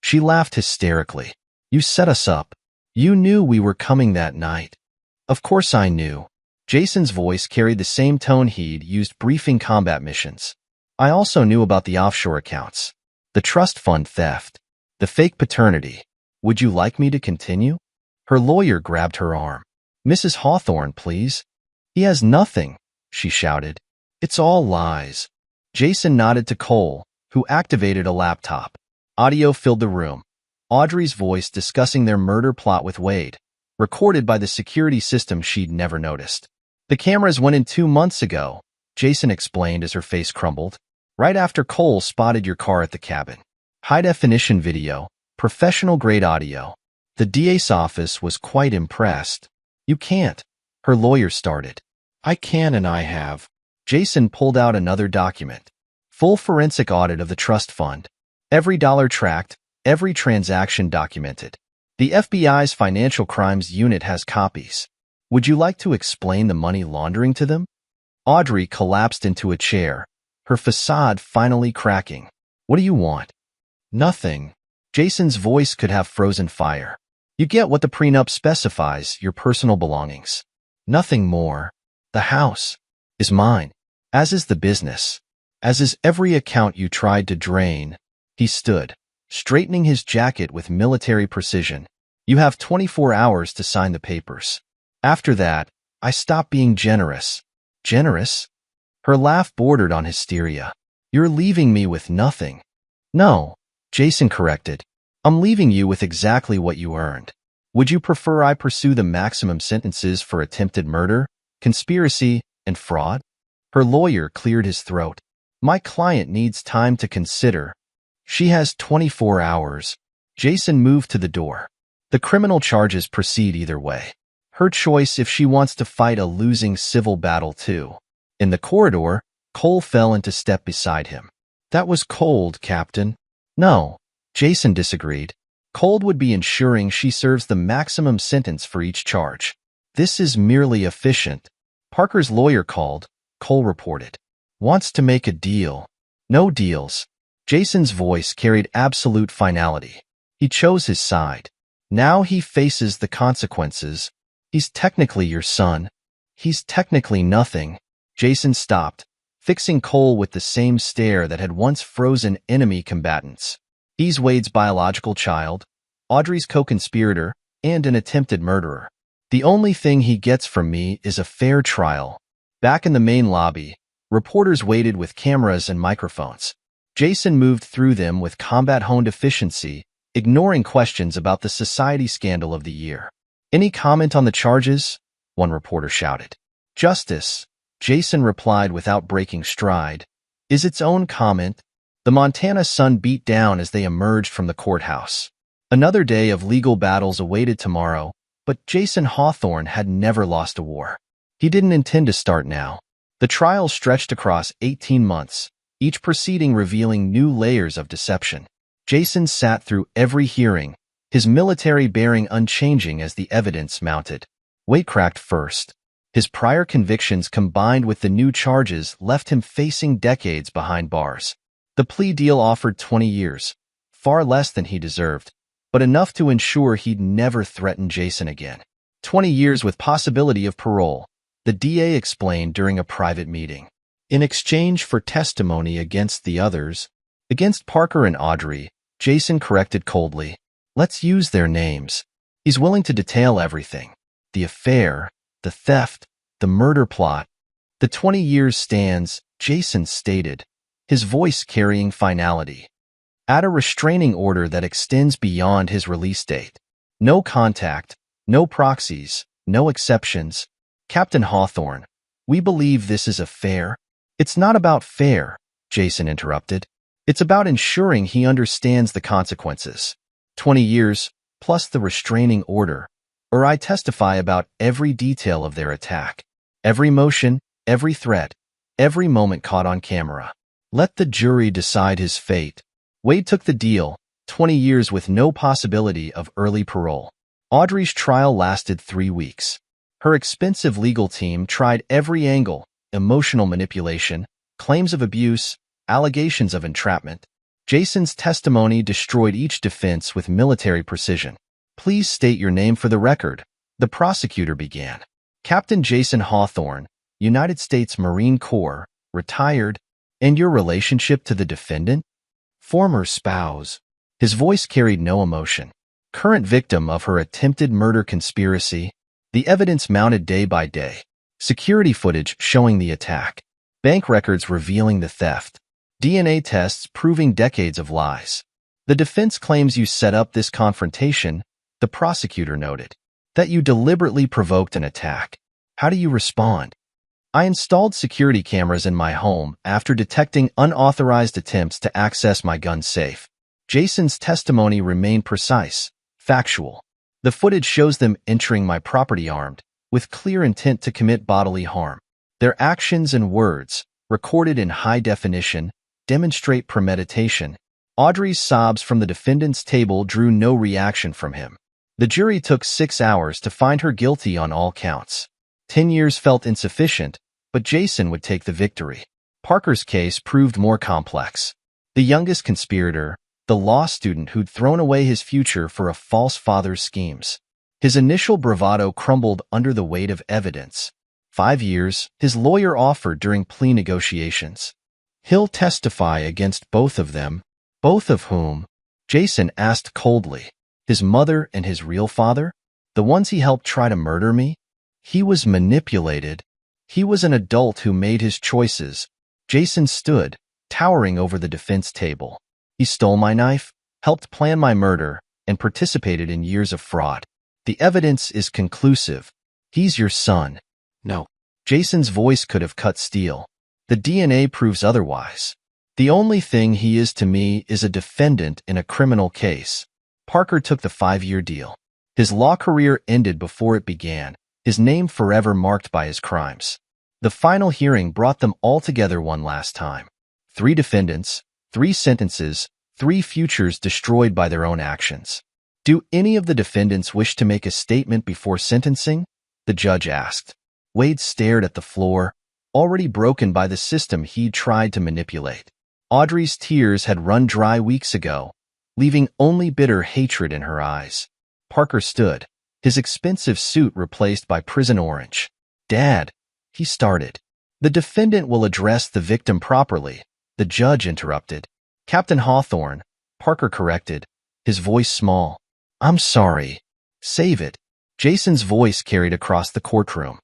She laughed hysterically. You set us up. You knew we were coming that night. Of course I knew. Jason's voice carried the same tone he'd used briefing combat missions. I also knew about the offshore accounts, the trust fund theft, the fake paternity. Would you like me to continue? Her lawyer grabbed her arm. Mrs. Hawthorne, please. He has nothing, she shouted. It's all lies. Jason nodded to Cole, who activated a laptop. Audio filled the room. Audrey's voice discussing their murder plot with Wade, recorded by the security system she'd never noticed. The cameras went in 2 months ago, Jason explained as her face crumbled. Right after Cole spotted your car at the cabin. High-definition video, professional-grade audio. The DA's office was quite impressed. You can't, her lawyer started. I can and I have. Jason pulled out another document. Full forensic audit of the trust fund. Every dollar tracked, every transaction documented. The FBI's Financial Crimes Unit has copies. Would you like to explain the money laundering to them? Audrey collapsed into a chair, her facade finally cracking. What do you want? Nothing. Jason's voice could have frozen fire. You get what the prenup specifies, your personal belongings. Nothing more. The house is mine, as is the business, as is every account you tried to drain. He stood, straightening his jacket with military precision. You have 24 hours to sign the papers. After that, I stop being generous. Generous? Her laugh bordered on hysteria. You're leaving me with nothing. No, Jason corrected. I'm leaving you with exactly what you earned. Would you prefer I pursue the maximum sentences for attempted murder, conspiracy, and fraud? Her lawyer cleared his throat. My client needs time to consider. She has 24 hours. Jason moved to the door. The criminal charges proceed either way. Her choice if she wants to fight a losing civil battle too. In the corridor, Cole fell into step beside him. That was cold, Captain. No, Jason disagreed. Cold would be ensuring she serves the maximum sentence for each charge. This is merely efficient. Parker's lawyer called, Cole reported. Wants to make a deal. No deals. Jason's voice carried absolute finality. He chose his side. Now he faces the consequences. He's technically your son. He's technically nothing. Jason stopped, fixing Cole with the same stare that had once frozen enemy combatants. He's Wade's biological child, Audrey's co-conspirator, and an attempted murderer. The only thing he gets from me is a fair trial. Back in the main lobby, reporters waited with cameras and microphones. Jason moved through them with combat-honed efficiency, ignoring questions about the society scandal of the year. Any comment on the charges? One reporter shouted. Justice, Jason replied without breaking stride, is its own comment. The Montana sun beat down as they emerged from the courthouse. Another day of legal battles awaited tomorrow, but Jason Hawthorne had never lost a war. He didn't intend to start now. The trial stretched across 18 months, each proceeding revealing new layers of deception. Jason sat through every hearing, his military bearing unchanging as the evidence mounted. Wade cracked first. His prior convictions combined with the new charges left him facing decades behind bars. The plea deal offered 20 years, far less than he deserved, but enough to ensure he'd never threaten Jason again. 20 years with possibility of parole, the DA explained during a private meeting. In exchange for testimony against the others, against Parker and Audrey, Jason corrected coldly. Let's use their names. He's willing to detail everything. The affair, the theft, the murder plot. The 20 years stands, Jason stated, his voice carrying finality. Add a restraining order that extends beyond his release date. No contact, no proxies, no exceptions. Captain Hawthorne, we believe this is a fair. It's not about fair, Jason interrupted. It's about ensuring he understands the consequences. 20 years, plus the restraining order, or I testify about every detail of their attack. Every motion, every threat, every moment caught on camera. Let the jury decide his fate. Wade took the deal, 20 years with no possibility of early parole. Audrey's trial lasted 3 weeks. Her expensive legal team tried every angle: emotional manipulation, claims of abuse, allegations of entrapment. Jason's testimony destroyed each defense with military precision. Please state your name for the record, the prosecutor began. Captain Jason Hawthorne, United States Marine Corps, retired, and your relationship to the defendant? Former spouse. His voice carried no emotion. Current victim of her attempted murder conspiracy. The evidence mounted day by day. Security footage showing the attack. Bank records revealing the theft. DNA tests proving decades of lies. The defense claims you set up this confrontation, the prosecutor noted. That you deliberately provoked an attack. How do you respond? I installed security cameras in my home after detecting unauthorized attempts to access my gun safe. Jason's testimony remained precise, factual. The footage shows them entering my property armed, with clear intent to commit bodily harm. Their actions and words, recorded in high definition, demonstrate premeditation. Audrey's sobs from the defendant's table drew no reaction from him. The jury took 6 hours to find her guilty on all counts. 10 years felt insufficient, but Jason would take the victory. Parker's case proved more complex. The youngest conspirator, the law student who'd thrown away his future for a false father's schemes. His initial bravado crumbled under the weight of evidence. 5 years, his lawyer offered during plea negotiations. He'll testify against both of them. Both of whom? Jason asked coldly. His mother and his real father? The ones he helped try to murder me? He was manipulated. He was an adult who made his choices. Jason stood, towering over the defense table. He stole my knife, helped plan my murder, and participated in years of fraud. The evidence is conclusive. He's your son. No. Jason's voice could have cut steel. The DNA proves otherwise. The only thing he is to me is a defendant in a criminal case. Parker took the 5-year deal. His law career ended before it began, his name forever marked by his crimes. The final hearing brought them all together one last time. 3 defendants, 3 sentences, 3 futures destroyed by their own actions. Do any of the defendants wish to make a statement before sentencing? The judge asked. Wade stared at the floor, already broken by the system he'd tried to manipulate. Audrey's tears had run dry weeks ago, leaving only bitter hatred in her eyes. Parker stood, his expensive suit replaced by prison orange. Dad, he started. The defendant will address the victim properly, the judge interrupted. Captain Hawthorne, Parker corrected, his voice small. I'm sorry. Save it. Jason's voice carried across the courtroom.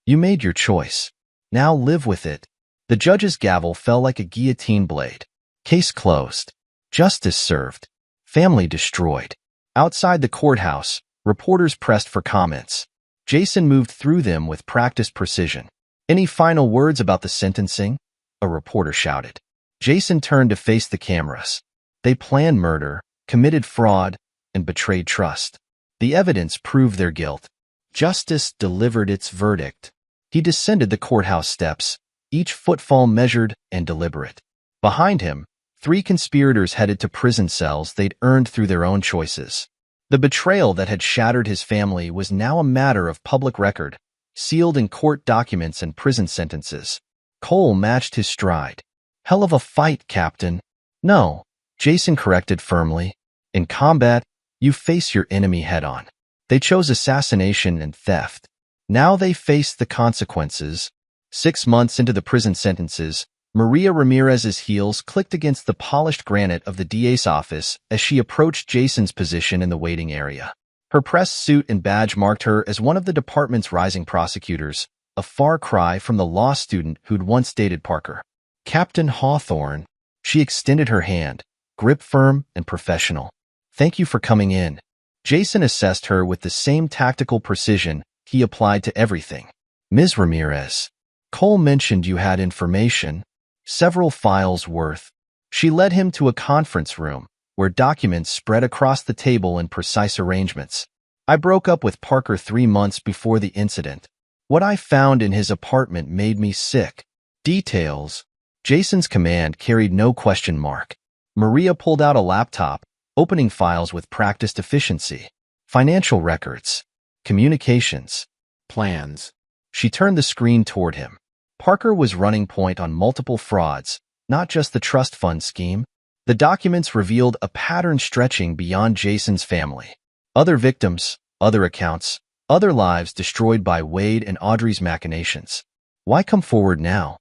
You made your choice. Now live with it. The judge's gavel fell like a guillotine blade. Case closed. Justice served. Family destroyed. Outside the courthouse, reporters pressed for comments. Jason moved through them with practiced precision. Any final words about the sentencing? A reporter shouted. Jason turned to face the cameras. They planned murder, committed fraud, and betrayed trust. The evidence proved their guilt. Justice delivered its verdict. He descended the courthouse steps, each footfall measured and deliberate. Behind him, 3 conspirators headed to prison cells they'd earned through their own choices. The betrayal that had shattered his family was now a matter of public record, sealed in court documents and prison sentences. Cole matched his stride. Hell of a fight, Captain. No, Jason corrected firmly. In combat, you face your enemy head-on. They chose assassination and theft. Now they faced the consequences. 6 months into the prison sentences, Maria Ramirez's heels clicked against the polished granite of the DA's office as she approached Jason's position in the waiting area. Her press suit and badge marked her as one of the department's rising prosecutors, a far cry from the law student who'd once dated Parker. Captain Hawthorne. She extended her hand, grip firm and professional. Thank you for coming in. Jason assessed her with the same tactical precision he applied to everything. Ms. Ramirez, Cole mentioned you had information. Several files worth. She led him to a conference room, where documents spread across the table in precise arrangements. I broke up with Parker 3 months before the incident. What I found in his apartment made me sick. Details. Jason's command carried no question mark. Maria pulled out a laptop, opening files with practiced efficiency. Financial records. Communications. Plans. She turned the screen toward him. Parker was running point on multiple frauds, not just the trust fund scheme. The documents revealed a pattern stretching beyond Jason's family. Other victims, other accounts, other lives destroyed by Wade and Audrey's machinations. Why come forward now?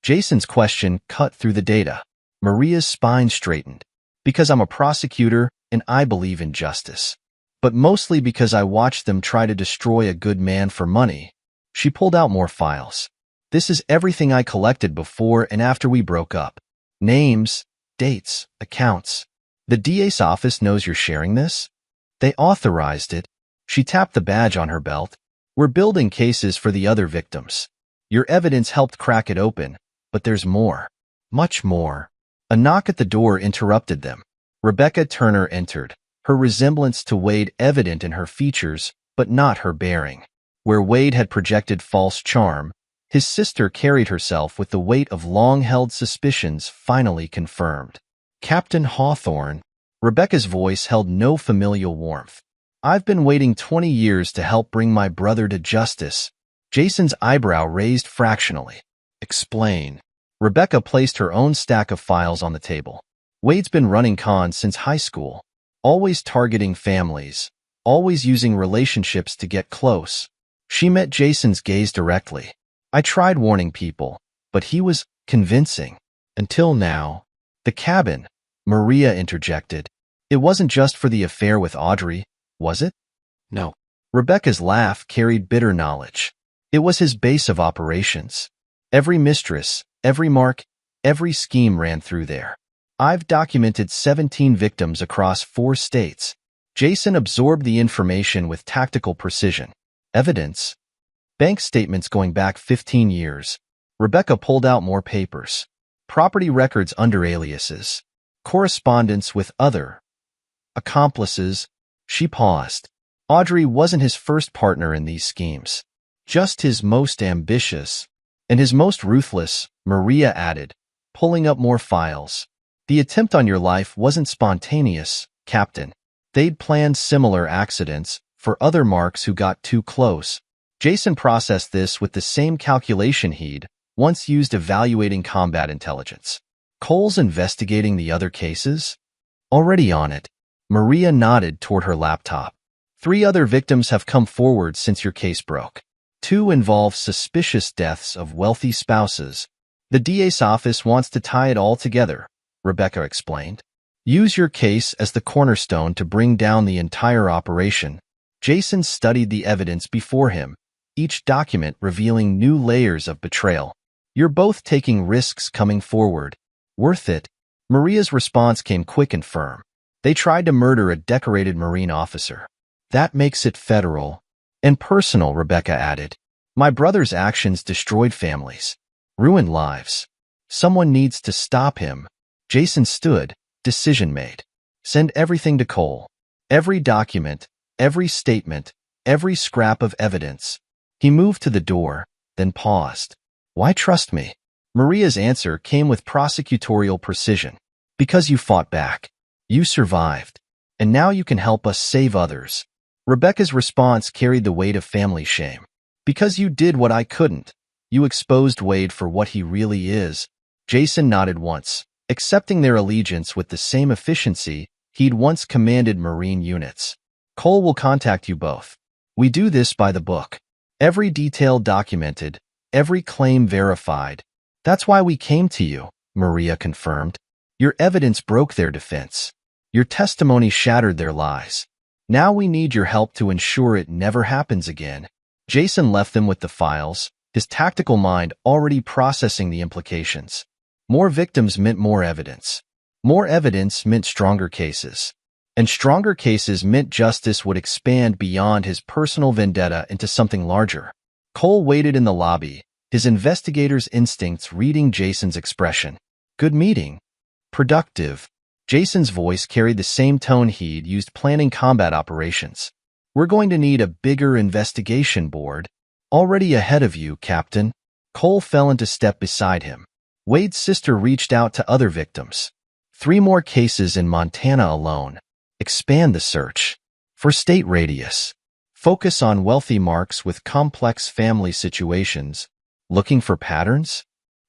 Jason's question cut through the data. Maria's spine straightened. Because I'm a prosecutor and I believe in justice. But mostly because I watched them try to destroy a good man for money. She pulled out more files. This is everything I collected before and after we broke up. Names, dates, accounts. The DA's office knows you're sharing this? They authorized it. She tapped the badge on her belt. We're building cases for the other victims. Your evidence helped crack it open, but there's more. Much more. A knock at the door interrupted them. Rebecca Turner entered, her resemblance to Wade evident in her features, but not her bearing. Where Wade had projected false charm, his sister carried herself with the weight of long-held suspicions finally confirmed. Captain Hawthorne. Rebecca's voice held no familial warmth. I've been waiting 20 years to help bring my brother to justice. Jason's eyebrow raised fractionally. Explain. Rebecca placed her own stack of files on the table. Wade's been running cons since high school, always targeting families, always using relationships to get close. She met Jason's gaze directly. I tried warning people, but he was convincing. Until now. The cabin, Maria interjected. It wasn't just for the affair with Audrey, was it? No. Rebecca's laugh carried bitter knowledge. It was his base of operations. Every mistress, every mark, every scheme ran through there. I've documented 17 victims across 4 states. Jason absorbed the information with tactical precision. Evidence. Bank statements going back 15 years. Rebecca pulled out more papers. Property records under aliases. Correspondence with other accomplices. She paused. Audrey wasn't his first partner in these schemes. Just his most ambitious. And his most ruthless, Maria added, pulling up more files. The attempt on your life wasn't spontaneous, Captain. They'd planned similar accidents for other marks who got too close. Jason processed this with the same calculation he'd once used evaluating combat intelligence. Cole's investigating the other cases? Already on it. Maria nodded toward her laptop. 3 other victims have come forward since your case broke. 2 involve suspicious deaths of wealthy spouses. The DA's office wants to tie it all together, Rebecca explained. Use your case as the cornerstone to bring down the entire operation. Jason studied the evidence before him, each document revealing new layers of betrayal. You're both taking risks coming forward. Worth it. Maria's response came quick and firm. They tried to murder a decorated Marine officer. That makes it federal. And personal, Rebecca added. My brother's actions destroyed families, ruined lives. Someone needs to stop him. Jason stood, decision made. Send everything to Cole. Every document, every statement, every scrap of evidence. He moved to the door, then paused. Why trust me? Maria's answer came with prosecutorial precision. Because you fought back. You survived. And now you can help us save others. Rebecca's response carried the weight of family shame. Because you did what I couldn't. You exposed Wade for what he really is. Jason nodded once, accepting their allegiance with the same efficiency he'd once commanded Marine units. Cole will contact you both. We do this by the book. Every detail documented, every claim verified. That's why we came to you, Maria confirmed. Your evidence broke their defense. Your testimony shattered their lies. Now we need your help to ensure it never happens again. Jason left them with the files, his tactical mind already processing the implications. More victims meant more evidence. More evidence meant stronger cases. And stronger cases meant justice would expand beyond his personal vendetta into something larger. Cole waited in the lobby, his investigator's instincts reading Jason's expression. Good meeting. Productive. Jason's voice carried the same tone he'd used planning combat operations. "We're going to need a bigger investigation board. Already ahead of you, Captain." Cole fell into step beside him. Wade's sister reached out to other victims. 3 more cases in Montana alone. Expand the search. For state radius. Focus on wealthy marks with complex family situations. Looking for patterns?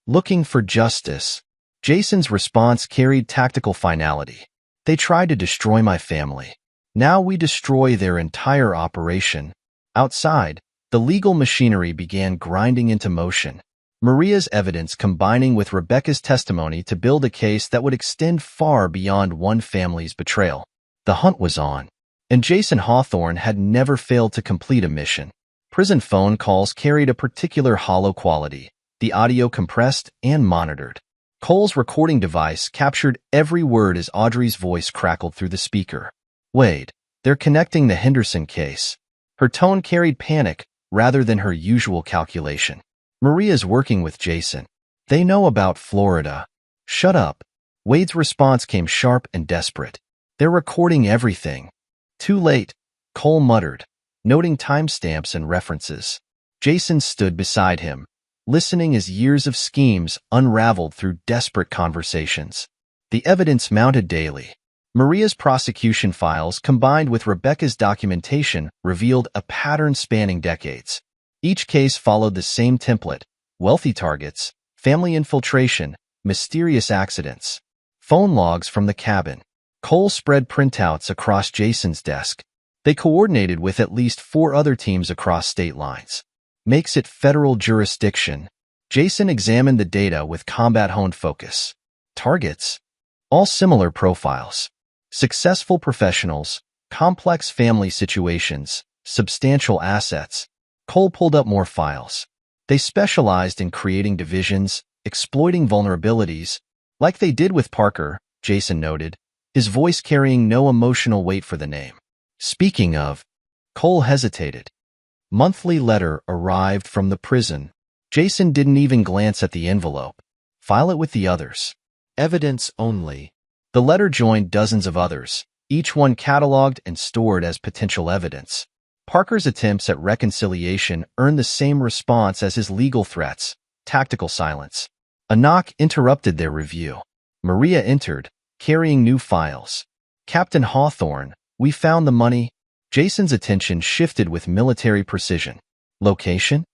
Looking for justice. Jason's response carried tactical finality. "They tried to destroy my family. Now we destroy their entire operation." Outside, the legal machinery began grinding into motion. Maria's evidence combining with Rebecca's testimony to build a case that would extend far beyond one family's betrayal. The hunt was on, and Jason Hawthorne had never failed to complete a mission. Prison phone calls carried a particular hollow quality, the audio compressed and monitored. Cole's recording device captured every word as Audrey's voice crackled through the speaker. "Wade, they're connecting the Henderson case." Her tone carried panic rather than her usual calculation. "Maria's working with Jason. They know about Florida." "Shut up." Wade's response came sharp and desperate. "They're recording everything." "Too late," Cole muttered, noting timestamps and references. Jason stood beside him, listening as years of schemes unraveled through desperate conversations. The evidence mounted daily. Maria's prosecution files combined with Rebecca's documentation revealed a pattern spanning decades. Each case followed the same template: wealthy targets, family infiltration, mysterious accidents. Phone logs from the cabin. Cole spread printouts across Jason's desk. They coordinated with at least 4 other teams across state lines. Makes it federal jurisdiction. Jason examined the data with combat-honed focus. Targets? All similar profiles. Successful professionals, complex family situations, substantial assets. Cole pulled up more files. They specialized in creating divisions, exploiting vulnerabilities, like they did with Parker, Jason noted, his voice carrying no emotional weight for the name. "Speaking of," Cole hesitated. Monthly letter arrived from the prison. Jason didn't even glance at the envelope. "File it with the others. Evidence only." The letter joined dozens of others, each one cataloged and stored as potential evidence. Parker's attempts at reconciliation earned the same response as his legal threats: tactical silence. A knock interrupted their review. Maria entered, carrying new files. "Captain Hawthorne, we found the money." Jason's attention shifted with military precision. Location?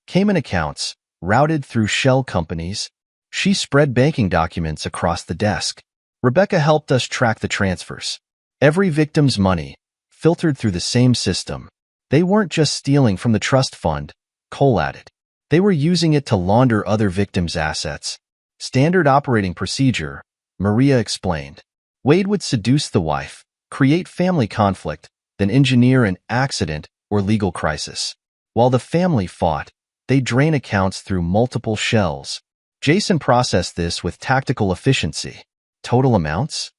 Cayman accounts, routed through shell companies. She spread banking documents across the desk. Rebecca helped us track the transfers. Every victim's money, filtered through the same system. They weren't just stealing from the trust fund, Cole added. They were using it to launder other victims' assets. Standard operating procedure, Maria explained. Wade would seduce the wife, create family conflict, then engineer an accident or legal crisis. While the family fought, they'd drain accounts through multiple shells. Jason processed this with tactical efficiency. Total amounts?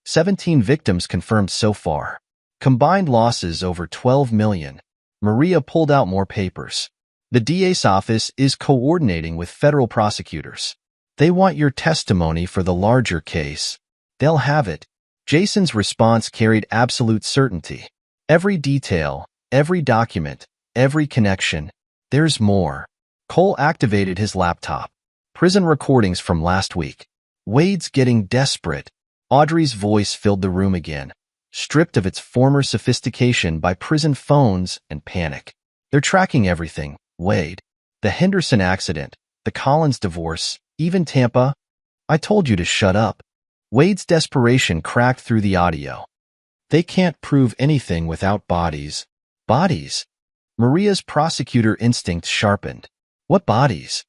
17 victims confirmed so far. Combined losses over 12 million. Maria pulled out more papers. The DA's office is coordinating with federal prosecutors. They want your testimony for the larger case. They'll have it. Jason's response carried absolute certainty. Every detail, every document, every connection. There's more. Cole activated his laptop. Prison recordings from last week. Wade's getting desperate. Audrey's voice filled the room again, stripped of its former sophistication by prison phones and panic. They're tracking everything, Wade. The Henderson accident, the Collins divorce, even Tampa. I told you to shut up. Wade's desperation cracked through the audio. They can't prove anything without bodies. Bodies? Maria's prosecutor instinct sharpened. What bodies?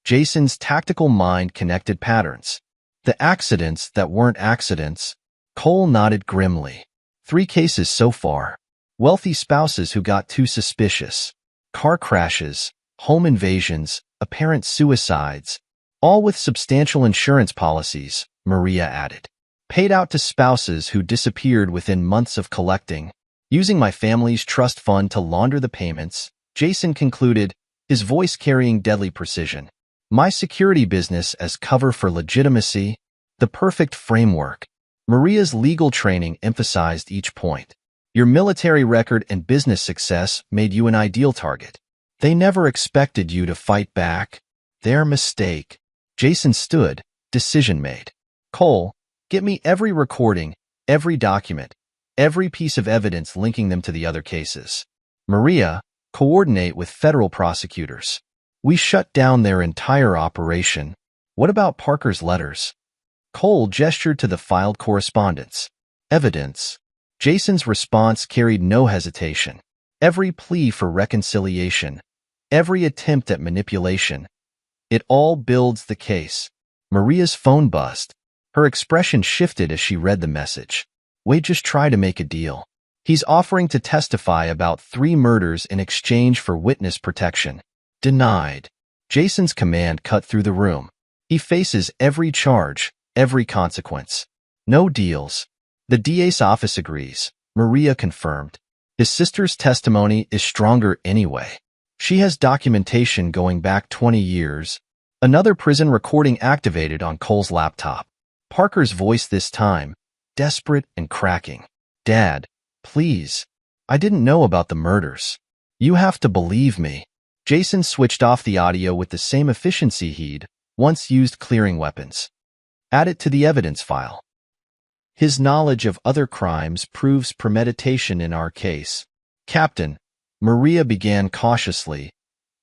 Jason's tactical mind connected patterns. The accidents that weren't accidents. Cole nodded grimly. 3 cases so far. Wealthy spouses who got too suspicious. Car crashes, home invasions, apparent suicides. All with substantial insurance policies, Maria added. Paid out to spouses who disappeared within months of collecting. Using my family's trust fund to launder the payments, Jason concluded, his voice carrying deadly precision. My security business as cover for legitimacy, the perfect framework. Maria's legal training emphasized each point. Your military record and business success made you an ideal target. They never expected you to fight back. Their mistake. Jason stood, decision made. Cole, get me every recording, every document, every piece of evidence linking them to the other cases. Maria, coordinate with federal prosecutors. We shut down their entire operation. What about Parker's letters? Cole gestured to the filed correspondence. Evidence. Jason's response carried no hesitation. Every plea for reconciliation, every attempt at manipulation. It all builds the case. Maria's phone buzzed. Her expression shifted as she read the message. Wade just tried to make a deal. He's offering to testify about 3 murders in exchange for witness protection. Denied. Jason's command cut through the room. He faces every charge, every consequence. No deals. The DA's office agrees. Maria confirmed. His sister's testimony is stronger anyway. She has documentation going back 20 years. Another prison recording activated on Cole's laptop. Parker's voice this time, desperate and cracking. Dad, please. I didn't know about the murders. You have to believe me. Jason switched off the audio with the same efficiency he'd once used clearing weapons. Add it to the evidence file. His knowledge of other crimes proves premeditation in our case. Captain, Maria began cautiously.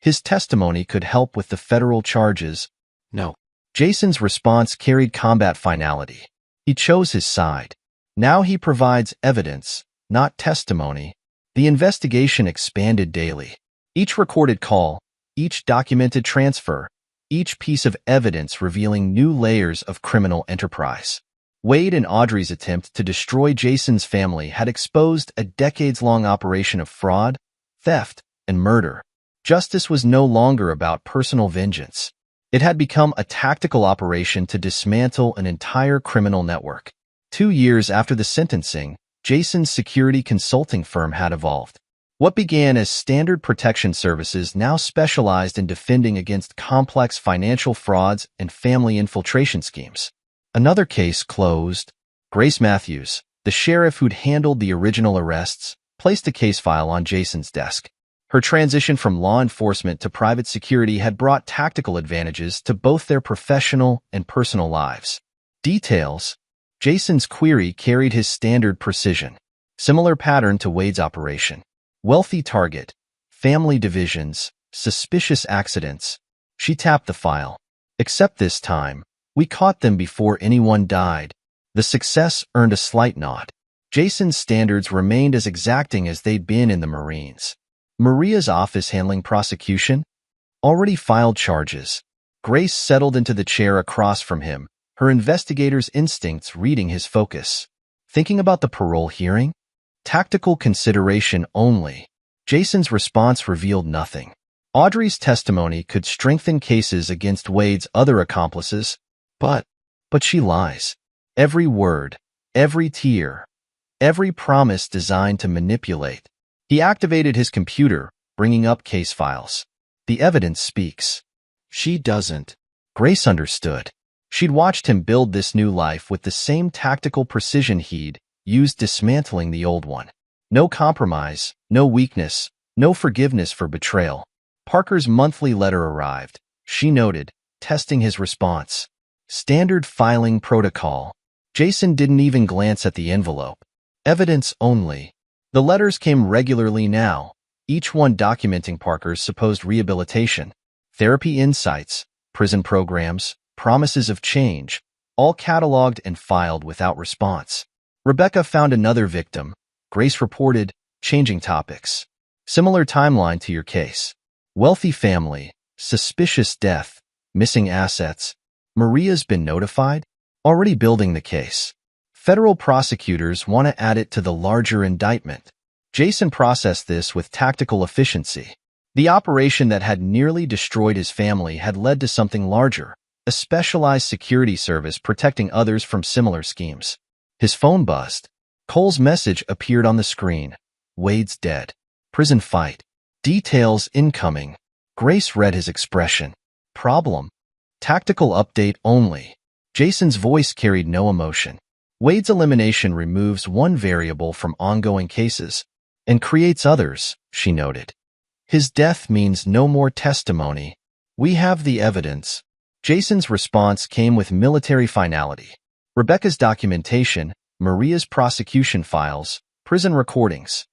His testimony could help with the federal charges. No. Jason's response carried combat finality. He chose his side. Now he provides evidence, not testimony. The investigation expanded daily. Each recorded call, each documented transfer, each piece of evidence revealing new layers of criminal enterprise. Wade and Audrey's attempt to destroy Jason's family had exposed a decades-long operation of fraud, theft, and murder. Justice was no longer about personal vengeance. It had become a tactical operation to dismantle an entire criminal network. 2 years after the sentencing, Jason's security consulting firm had evolved. What began as standard protection services now specialized in defending against complex financial frauds and family infiltration schemes. Another case closed. Grace Matthews, the sheriff who'd handled the original arrests, placed a case file on Jason's desk. Her transition from law enforcement to private security had brought tactical advantages to both their professional and personal lives. Details. Jason's query carried his standard precision. Similar pattern to Wade's operation. Wealthy target, family divisions, suspicious accidents. She tapped the file. Except this time, we caught them before anyone died. The success earned a slight nod. Jason's standards remained as exacting as they'd been in the Marines. Maria's office handling prosecution? Already filed charges. Grace settled into the chair across from him, her investigator's instincts reading his focus. Thinking about the parole hearing? Tactical consideration only. Jason's response revealed nothing. Audrey's testimony could strengthen cases against Wade's other accomplices, but she lies. Every word, every tear, every promise designed to manipulate. He activated his computer, bringing up case files. The evidence speaks. She doesn't. Grace understood. She'd watched him build this new life with the same tactical precision he'd used dismantling the old one. No compromise, no weakness, no forgiveness for betrayal. Parker's monthly letter arrived. She noted, testing his response. Standard filing protocol. Jason didn't even glance at the envelope. Evidence only. The letters came regularly now, each one documenting Parker's supposed rehabilitation, therapy insights, prison programs, promises of change, all cataloged and filed without response. Rebecca found another victim. Grace reported, changing topics. Similar timeline to your case. Wealthy family, suspicious death, missing assets. Maria's been notified? Already building the case. Federal prosecutors want to add it to the larger indictment. Jason processed this with tactical efficiency. The operation that had nearly destroyed his family had led to something larger, a specialized security service protecting others from similar schemes. His phone buzzed. Cole's message appeared on the screen. Wade's dead. Prison fight. Details incoming. Grace read his expression. Problem. Tactical update only. Jason's voice carried no emotion. Wade's elimination removes one variable from ongoing cases and creates others, she noted. His death means no more testimony. We have the evidence. Jason's response came with military finality. Rebecca's documentation, Maria's prosecution files, prison recordings.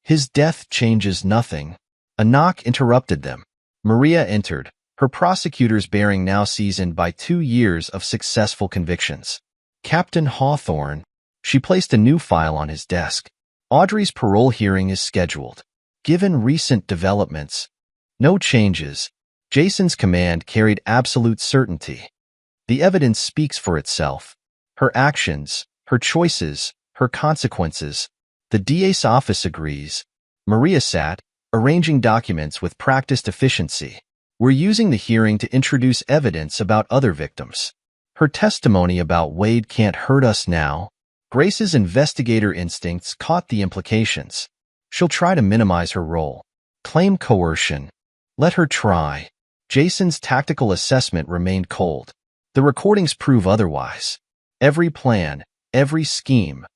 His death changes nothing. A knock interrupted them. Maria entered, her prosecutors bearing now seasoned by 2 years of successful convictions. Captain Hawthorne. She placed a new file on his desk. Audrey's parole hearing is scheduled. Given recent developments, no changes. Jason's command carried absolute certainty. The evidence speaks for itself. Her actions, her choices, her consequences. The DA's office agrees. Maria sat, arranging documents with practiced efficiency. We're using the hearing to introduce evidence about other victims. Her testimony about Wade can't hurt us now. Grace's investigator instincts caught the implications. She'll try to minimize her role. Claim coercion. Let her try. Jason's tactical assessment remained cold. The recordings prove otherwise. Every plan, every scheme,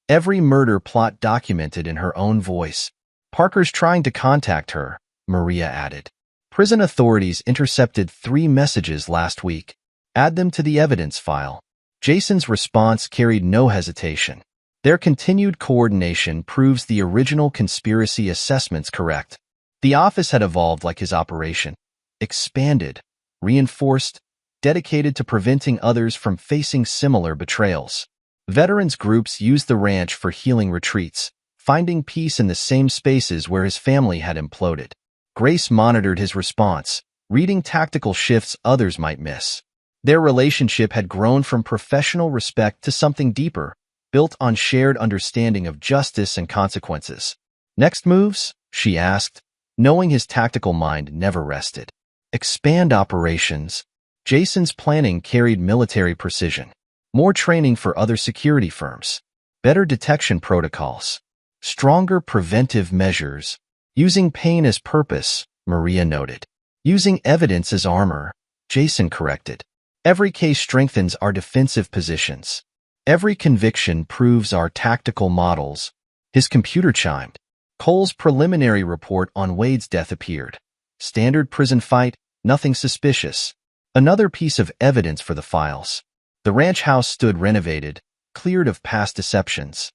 every murder plot documented in her own voice. Parker's trying to contact her, Maria added. Prison authorities intercepted 3 messages last week. Add them to the evidence file. Jason's response carried no hesitation. Their continued coordination proves the original conspiracy assessments correct. The office had evolved like his operation. Expanded, reinforced, dedicated to preventing others from facing similar betrayals. Veterans groups used the ranch for healing retreats, finding peace in the same spaces where his family had imploded. Grace monitored his response, reading tactical shifts others might miss. Their relationship had grown from professional respect to something deeper, built on shared understanding of justice and consequences. Next moves? She asked, knowing his tactical mind never rested. Expand operations. Jason's planning carried military precision. More training for other security firms. Better detection protocols. Stronger preventive measures. Using pain as purpose, Maria noted. Using evidence as armor, Jason corrected. Every case strengthens our defensive positions. Every conviction proves our tactical models. His computer chimed. Cole's preliminary report on Wade's death appeared. Standard prison fight, nothing suspicious. Another piece of evidence for the files. The ranch house stood renovated, cleared of past deceptions.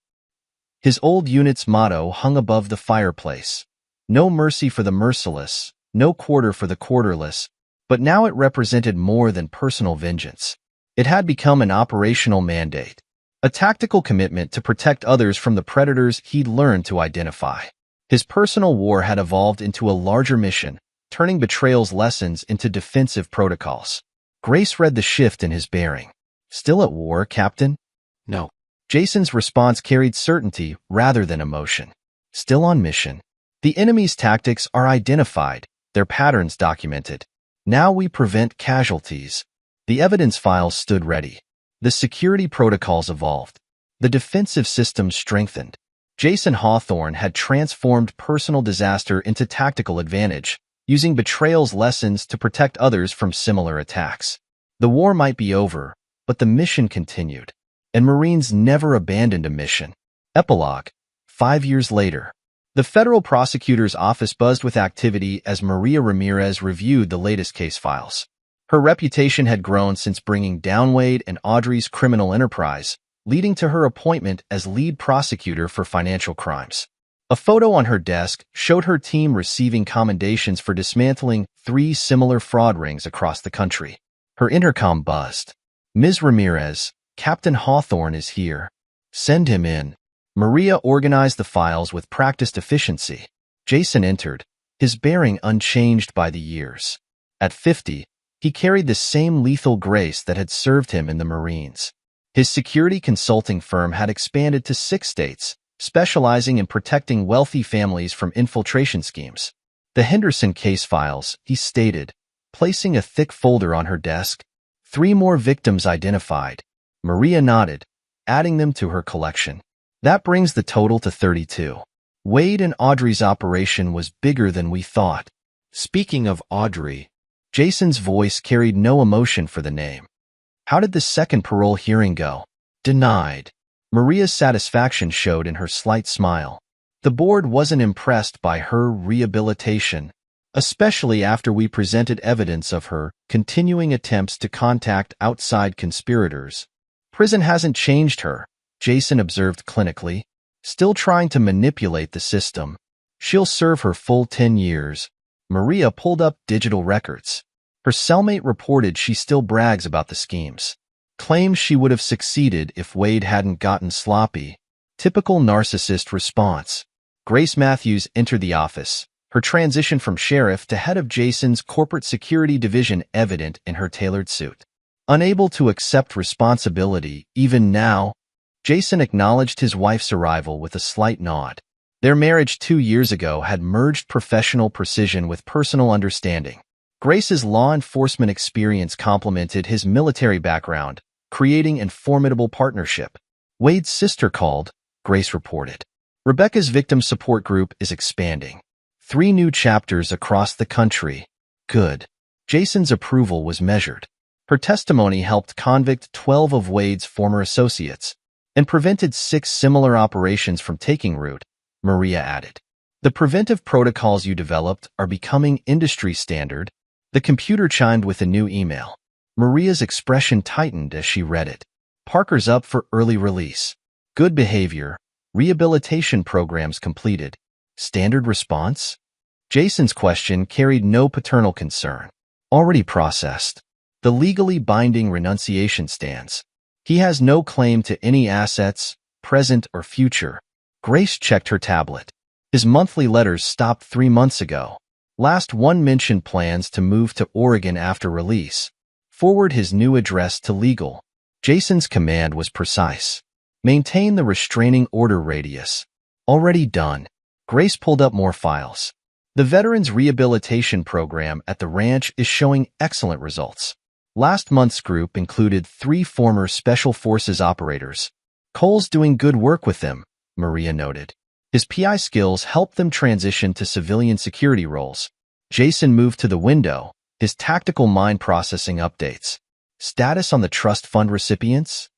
His old unit's motto hung above the fireplace. No mercy for the merciless, no quarter for the quarterless. But now it represented more than personal vengeance. It had become an operational mandate, a tactical commitment to protect others from the predators he'd learned to identify. His personal war had evolved into a larger mission, turning betrayal's lessons into defensive protocols. Grace read the shift in his bearing. Still at war, Captain? No. Jason's response carried certainty rather than emotion. Still on mission. The enemy's tactics are identified, their patterns documented. Now we prevent casualties. The evidence files stood ready. The security protocols evolved. The defensive systems strengthened. Jason Hawthorne had transformed personal disaster into tactical advantage, using betrayal's lessons to protect others from similar attacks. The war might be over, but the mission continued. And Marines never abandoned a mission. Epilogue. 5 years later. The federal prosecutor's office buzzed with activity as Maria Ramirez reviewed the latest case files. Her reputation had grown since bringing down Wade and Audrey's criminal enterprise, leading to her appointment as lead prosecutor for financial crimes. A photo on her desk showed her team receiving commendations for dismantling 3 similar fraud rings across the country. Her intercom buzzed. Ms. Ramirez, Captain Hawthorne is here. Send him in. Maria organized the files with practiced efficiency. Jason entered, his bearing unchanged by the years. At 50, he carried the same lethal grace that had served him in the Marines. His security consulting firm had expanded to 6 states, specializing in protecting wealthy families from infiltration schemes. The Henderson case files, he stated, placing a thick folder on her desk. 3 more victims identified. Maria nodded, adding them to her collection. That brings the total to 32. Wade and Audrey's operation was bigger than we thought. Speaking of Audrey, Jason's voice carried no emotion for the name. How did the second parole hearing go? Denied. Maria's satisfaction showed in her slight smile. The board wasn't impressed by her rehabilitation, especially after we presented evidence of her continuing attempts to contact outside conspirators. Prison hasn't changed her, Jason observed clinically. Still trying to manipulate the system. She'll serve her full 10 years. Maria pulled up digital records. Her cellmate reported she still brags about the schemes. Claims she would have succeeded if Wade hadn't gotten sloppy. Typical narcissist response. Grace Matthews entered the office, her transition from sheriff to head of Jason's corporate security division evident in her tailored suit. Unable to accept responsibility, even now, Jason acknowledged his wife's arrival with a slight nod. Their marriage 2 years ago had merged professional precision with personal understanding. Grace's law enforcement experience complemented his military background, creating a formidable partnership. Wade's sister called, Grace reported. Rebecca's victim support group is expanding. 3 new chapters across the country. Good. Jason's approval was measured. Her testimony helped convict 12 of Wade's former associates and prevented 6 similar operations from taking root, Maria added. The preventive protocols you developed are becoming industry standard. The computer chimed with a new email. Maria's expression tightened as she read it. Parker's up for early release. Good behavior. Rehabilitation programs completed. Standard response? Jason's question carried no paternal concern. Already processed. The legally binding renunciation stands. He has no claim to any assets, present or future. Grace checked her tablet. His monthly letters stopped 3 months ago. Last one mentioned plans to move to Oregon after release. Forward his new address to legal. Jason's command was precise. Maintain the restraining order radius. Already done. Grace pulled up more files. The Veterans Rehabilitation Program at the ranch is showing excellent results. Last month's group included 3 former Special Forces operators. Cole's doing good work with them, Maria noted. His PI skills helped them transition to civilian security roles. Jason moved to the window, his tactical mind processing updates. Status on the trust fund recipients?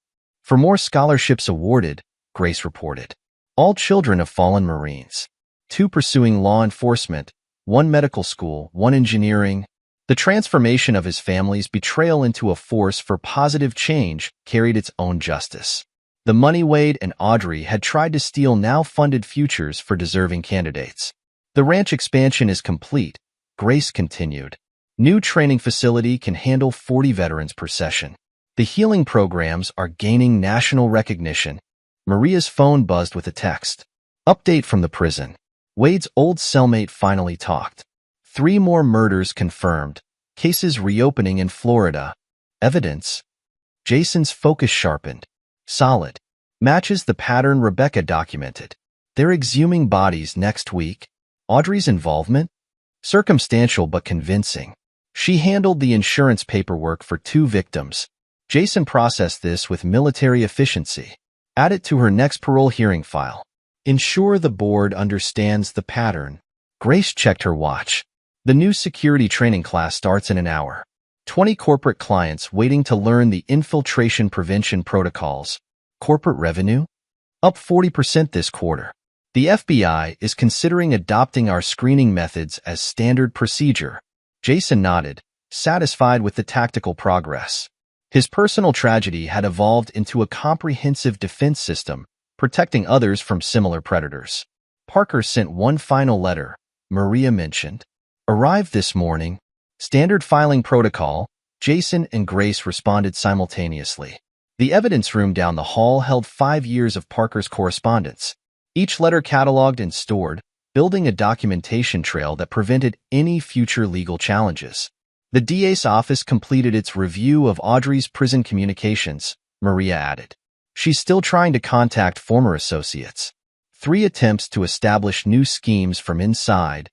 For more scholarships awarded, Grace reported. All children of fallen Marines. 2 pursuing law enforcement, 1 medical school, 1 engineering. The transformation of his family's betrayal into a force for positive change carried its own justice. The money Wade and Audrey had tried to steal now funded futures for deserving candidates. The ranch expansion is complete, Grace continued. New training facility can handle 40 veterans per session. The healing programs are gaining national recognition. Maria's phone buzzed with a text. Update from the prison. Wade's old cellmate finally talked. 3 more murders confirmed. Cases reopening in Florida. Evidence. Jason's focus sharpened. Solid. Matches the pattern Rebecca documented. They're exhuming bodies next week. Audrey's involvement? Circumstantial but convincing. She handled the insurance paperwork for 2 victims. Jason processed this with military efficiency. Add it to her next parole hearing file. Ensure the board understands the pattern. Grace checked her watch. The new security training class starts in an hour. 20 corporate clients waiting to learn the infiltration prevention protocols. Corporate revenue? Up 40% this quarter. The FBI is considering adopting our screening methods as standard procedure. Jason nodded, satisfied with the tactical progress. His personal tragedy had evolved into a comprehensive defense system, protecting others from similar predators. Parker sent one final letter, Maria mentioned. Arrived this morning. Standard filing protocol. Jason and Grace responded simultaneously. The evidence room down the hall held 5 years of Parker's correspondence. Each letter cataloged and stored, building a documentation trail that prevented any future legal challenges. The DA's office completed its review of Audrey's prison communications, Maria added. She's still trying to contact former associates. 3 attempts to establish new schemes from inside.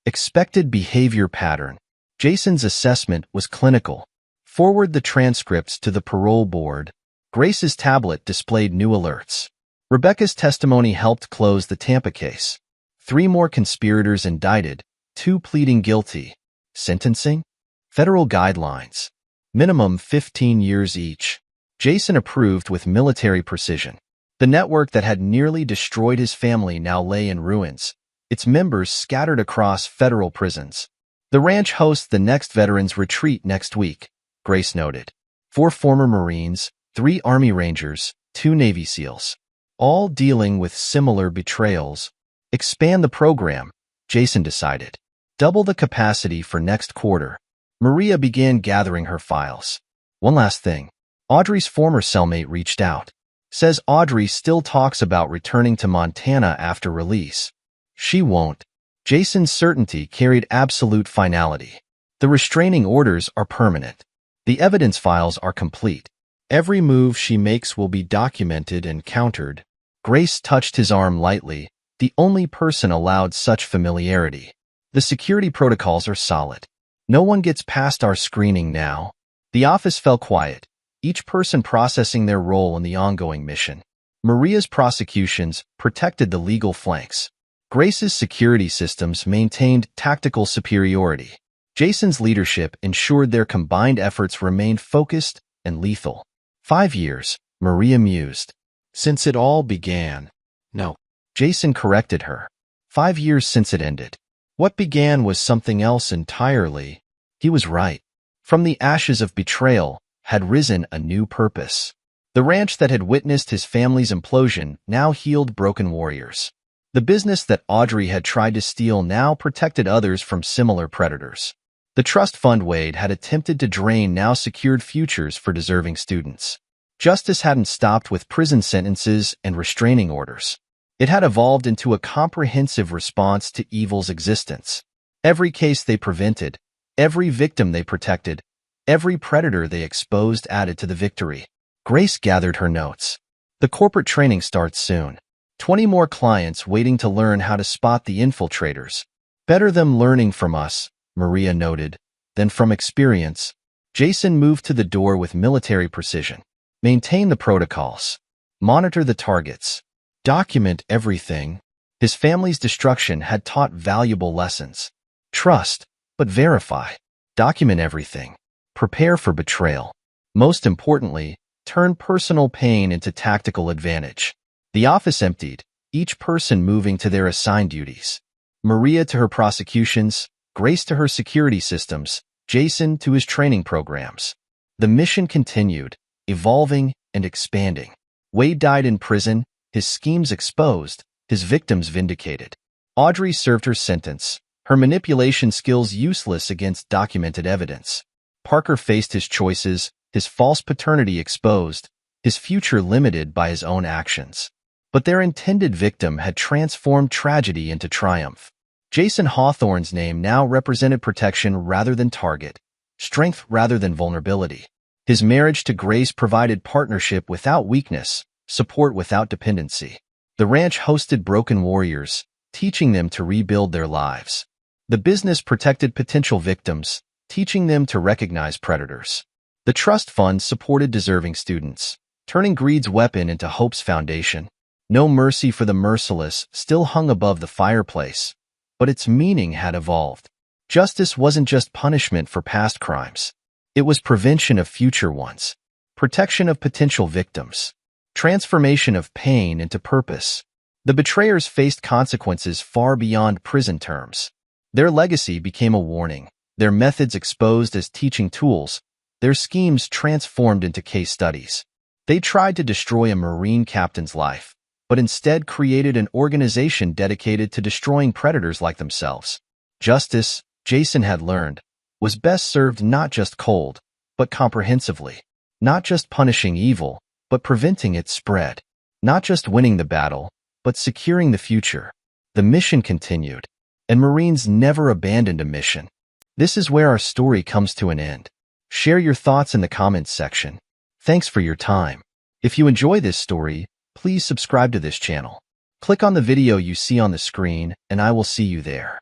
Expected behavior pattern. Jason's assessment was clinical. Forward the transcripts to the parole board. Grace's tablet displayed new alerts. Rebecca's testimony helped close the Tampa case. 3 more conspirators indicted, 2 pleading guilty. Sentencing? Federal guidelines. Minimum 15 years each. Jason approved with military precision. The network that had nearly destroyed his family now lay in ruins, its members scattered across federal prisons. The ranch hosts the next veterans retreat next week, Grace noted. 4 former Marines, 3 Army Rangers, 2 Navy SEALs, all dealing with similar betrayals. Expand the program, Jason decided. Double the capacity for next quarter. Maria began gathering her files. One last thing. Audrey's former cellmate reached out. Says Audrey still talks about returning to Montana after release. She won't. Jason's certainty carried absolute finality. The restraining orders are permanent. The evidence files are complete. Every move she makes will be documented and countered. Grace touched his arm lightly, the only person allowed such familiarity. The security protocols are solid. No one gets past our screening now. The office fell quiet, each person processing their role in the ongoing mission. Maria's prosecutions protected the legal flanks. Grace's security systems maintained tactical superiority. Jason's leadership ensured their combined efforts remained focused and lethal. 5 years, Maria mused. Since it all began. No. Jason corrected her. 5 years since it ended. What began was something else entirely. He was right. From the ashes of betrayal had risen a new purpose. The ranch that had witnessed his family's implosion now healed broken warriors. The business that Audrey had tried to steal now protected others from similar predators. The trust fund Wade had attempted to drain now secured futures for deserving students. Justice hadn't stopped with prison sentences and restraining orders. It had evolved into a comprehensive response to evil's existence. Every case they prevented, every victim they protected, every predator they exposed added to the victory. Grace gathered her notes. The corporate training starts soon. 20 more clients waiting to learn how to spot the infiltrators. Better them learning from us, Maria noted, than from experience. Jason moved to the door with military precision. Maintain the protocols. Monitor the targets. Document everything. His family's destruction had taught valuable lessons. Trust, but verify. Document everything. Prepare for betrayal. Most importantly, turn personal pain into tactical advantage. The office emptied, each person moving to their assigned duties. Maria to her prosecutions, Grace to her security systems, Jason to his training programs. The mission continued, evolving and expanding. Wade died in prison, his schemes exposed, his victims vindicated. Audrey served her sentence, her manipulation skills useless against documented evidence. Parker faced his choices, his false paternity exposed, his future limited by his own actions. But their intended victim had transformed tragedy into triumph. Jason Hawthorne's name now represented protection rather than target, strength rather than vulnerability. His marriage to Grace provided partnership without weakness, support without dependency. The ranch hosted broken warriors, teaching them to rebuild their lives. The business protected potential victims, teaching them to recognize predators. The trust fund supported deserving students, turning greed's weapon into hope's foundation. No mercy for the merciless still hung above the fireplace, but its meaning had evolved. Justice wasn't just punishment for past crimes. It was prevention of future ones, protection of potential victims, transformation of pain into purpose. The betrayers faced consequences far beyond prison terms. Their legacy became a warning, their methods exposed as teaching tools, their schemes transformed into case studies. They tried to destroy a Marine captain's life, but instead created an organization dedicated to destroying predators like themselves. Justice, Jason had learned, was best served not just cold, but comprehensively. Not just punishing evil, but preventing its spread. Not just winning the battle, but securing the future. The mission continued, and Marines never abandoned a mission. This is where our story comes to an end. Share your thoughts in the comments section. Thanks for your time. If you enjoy this story, please subscribe to this channel. Click on the video you see on the screen, and I will see you there.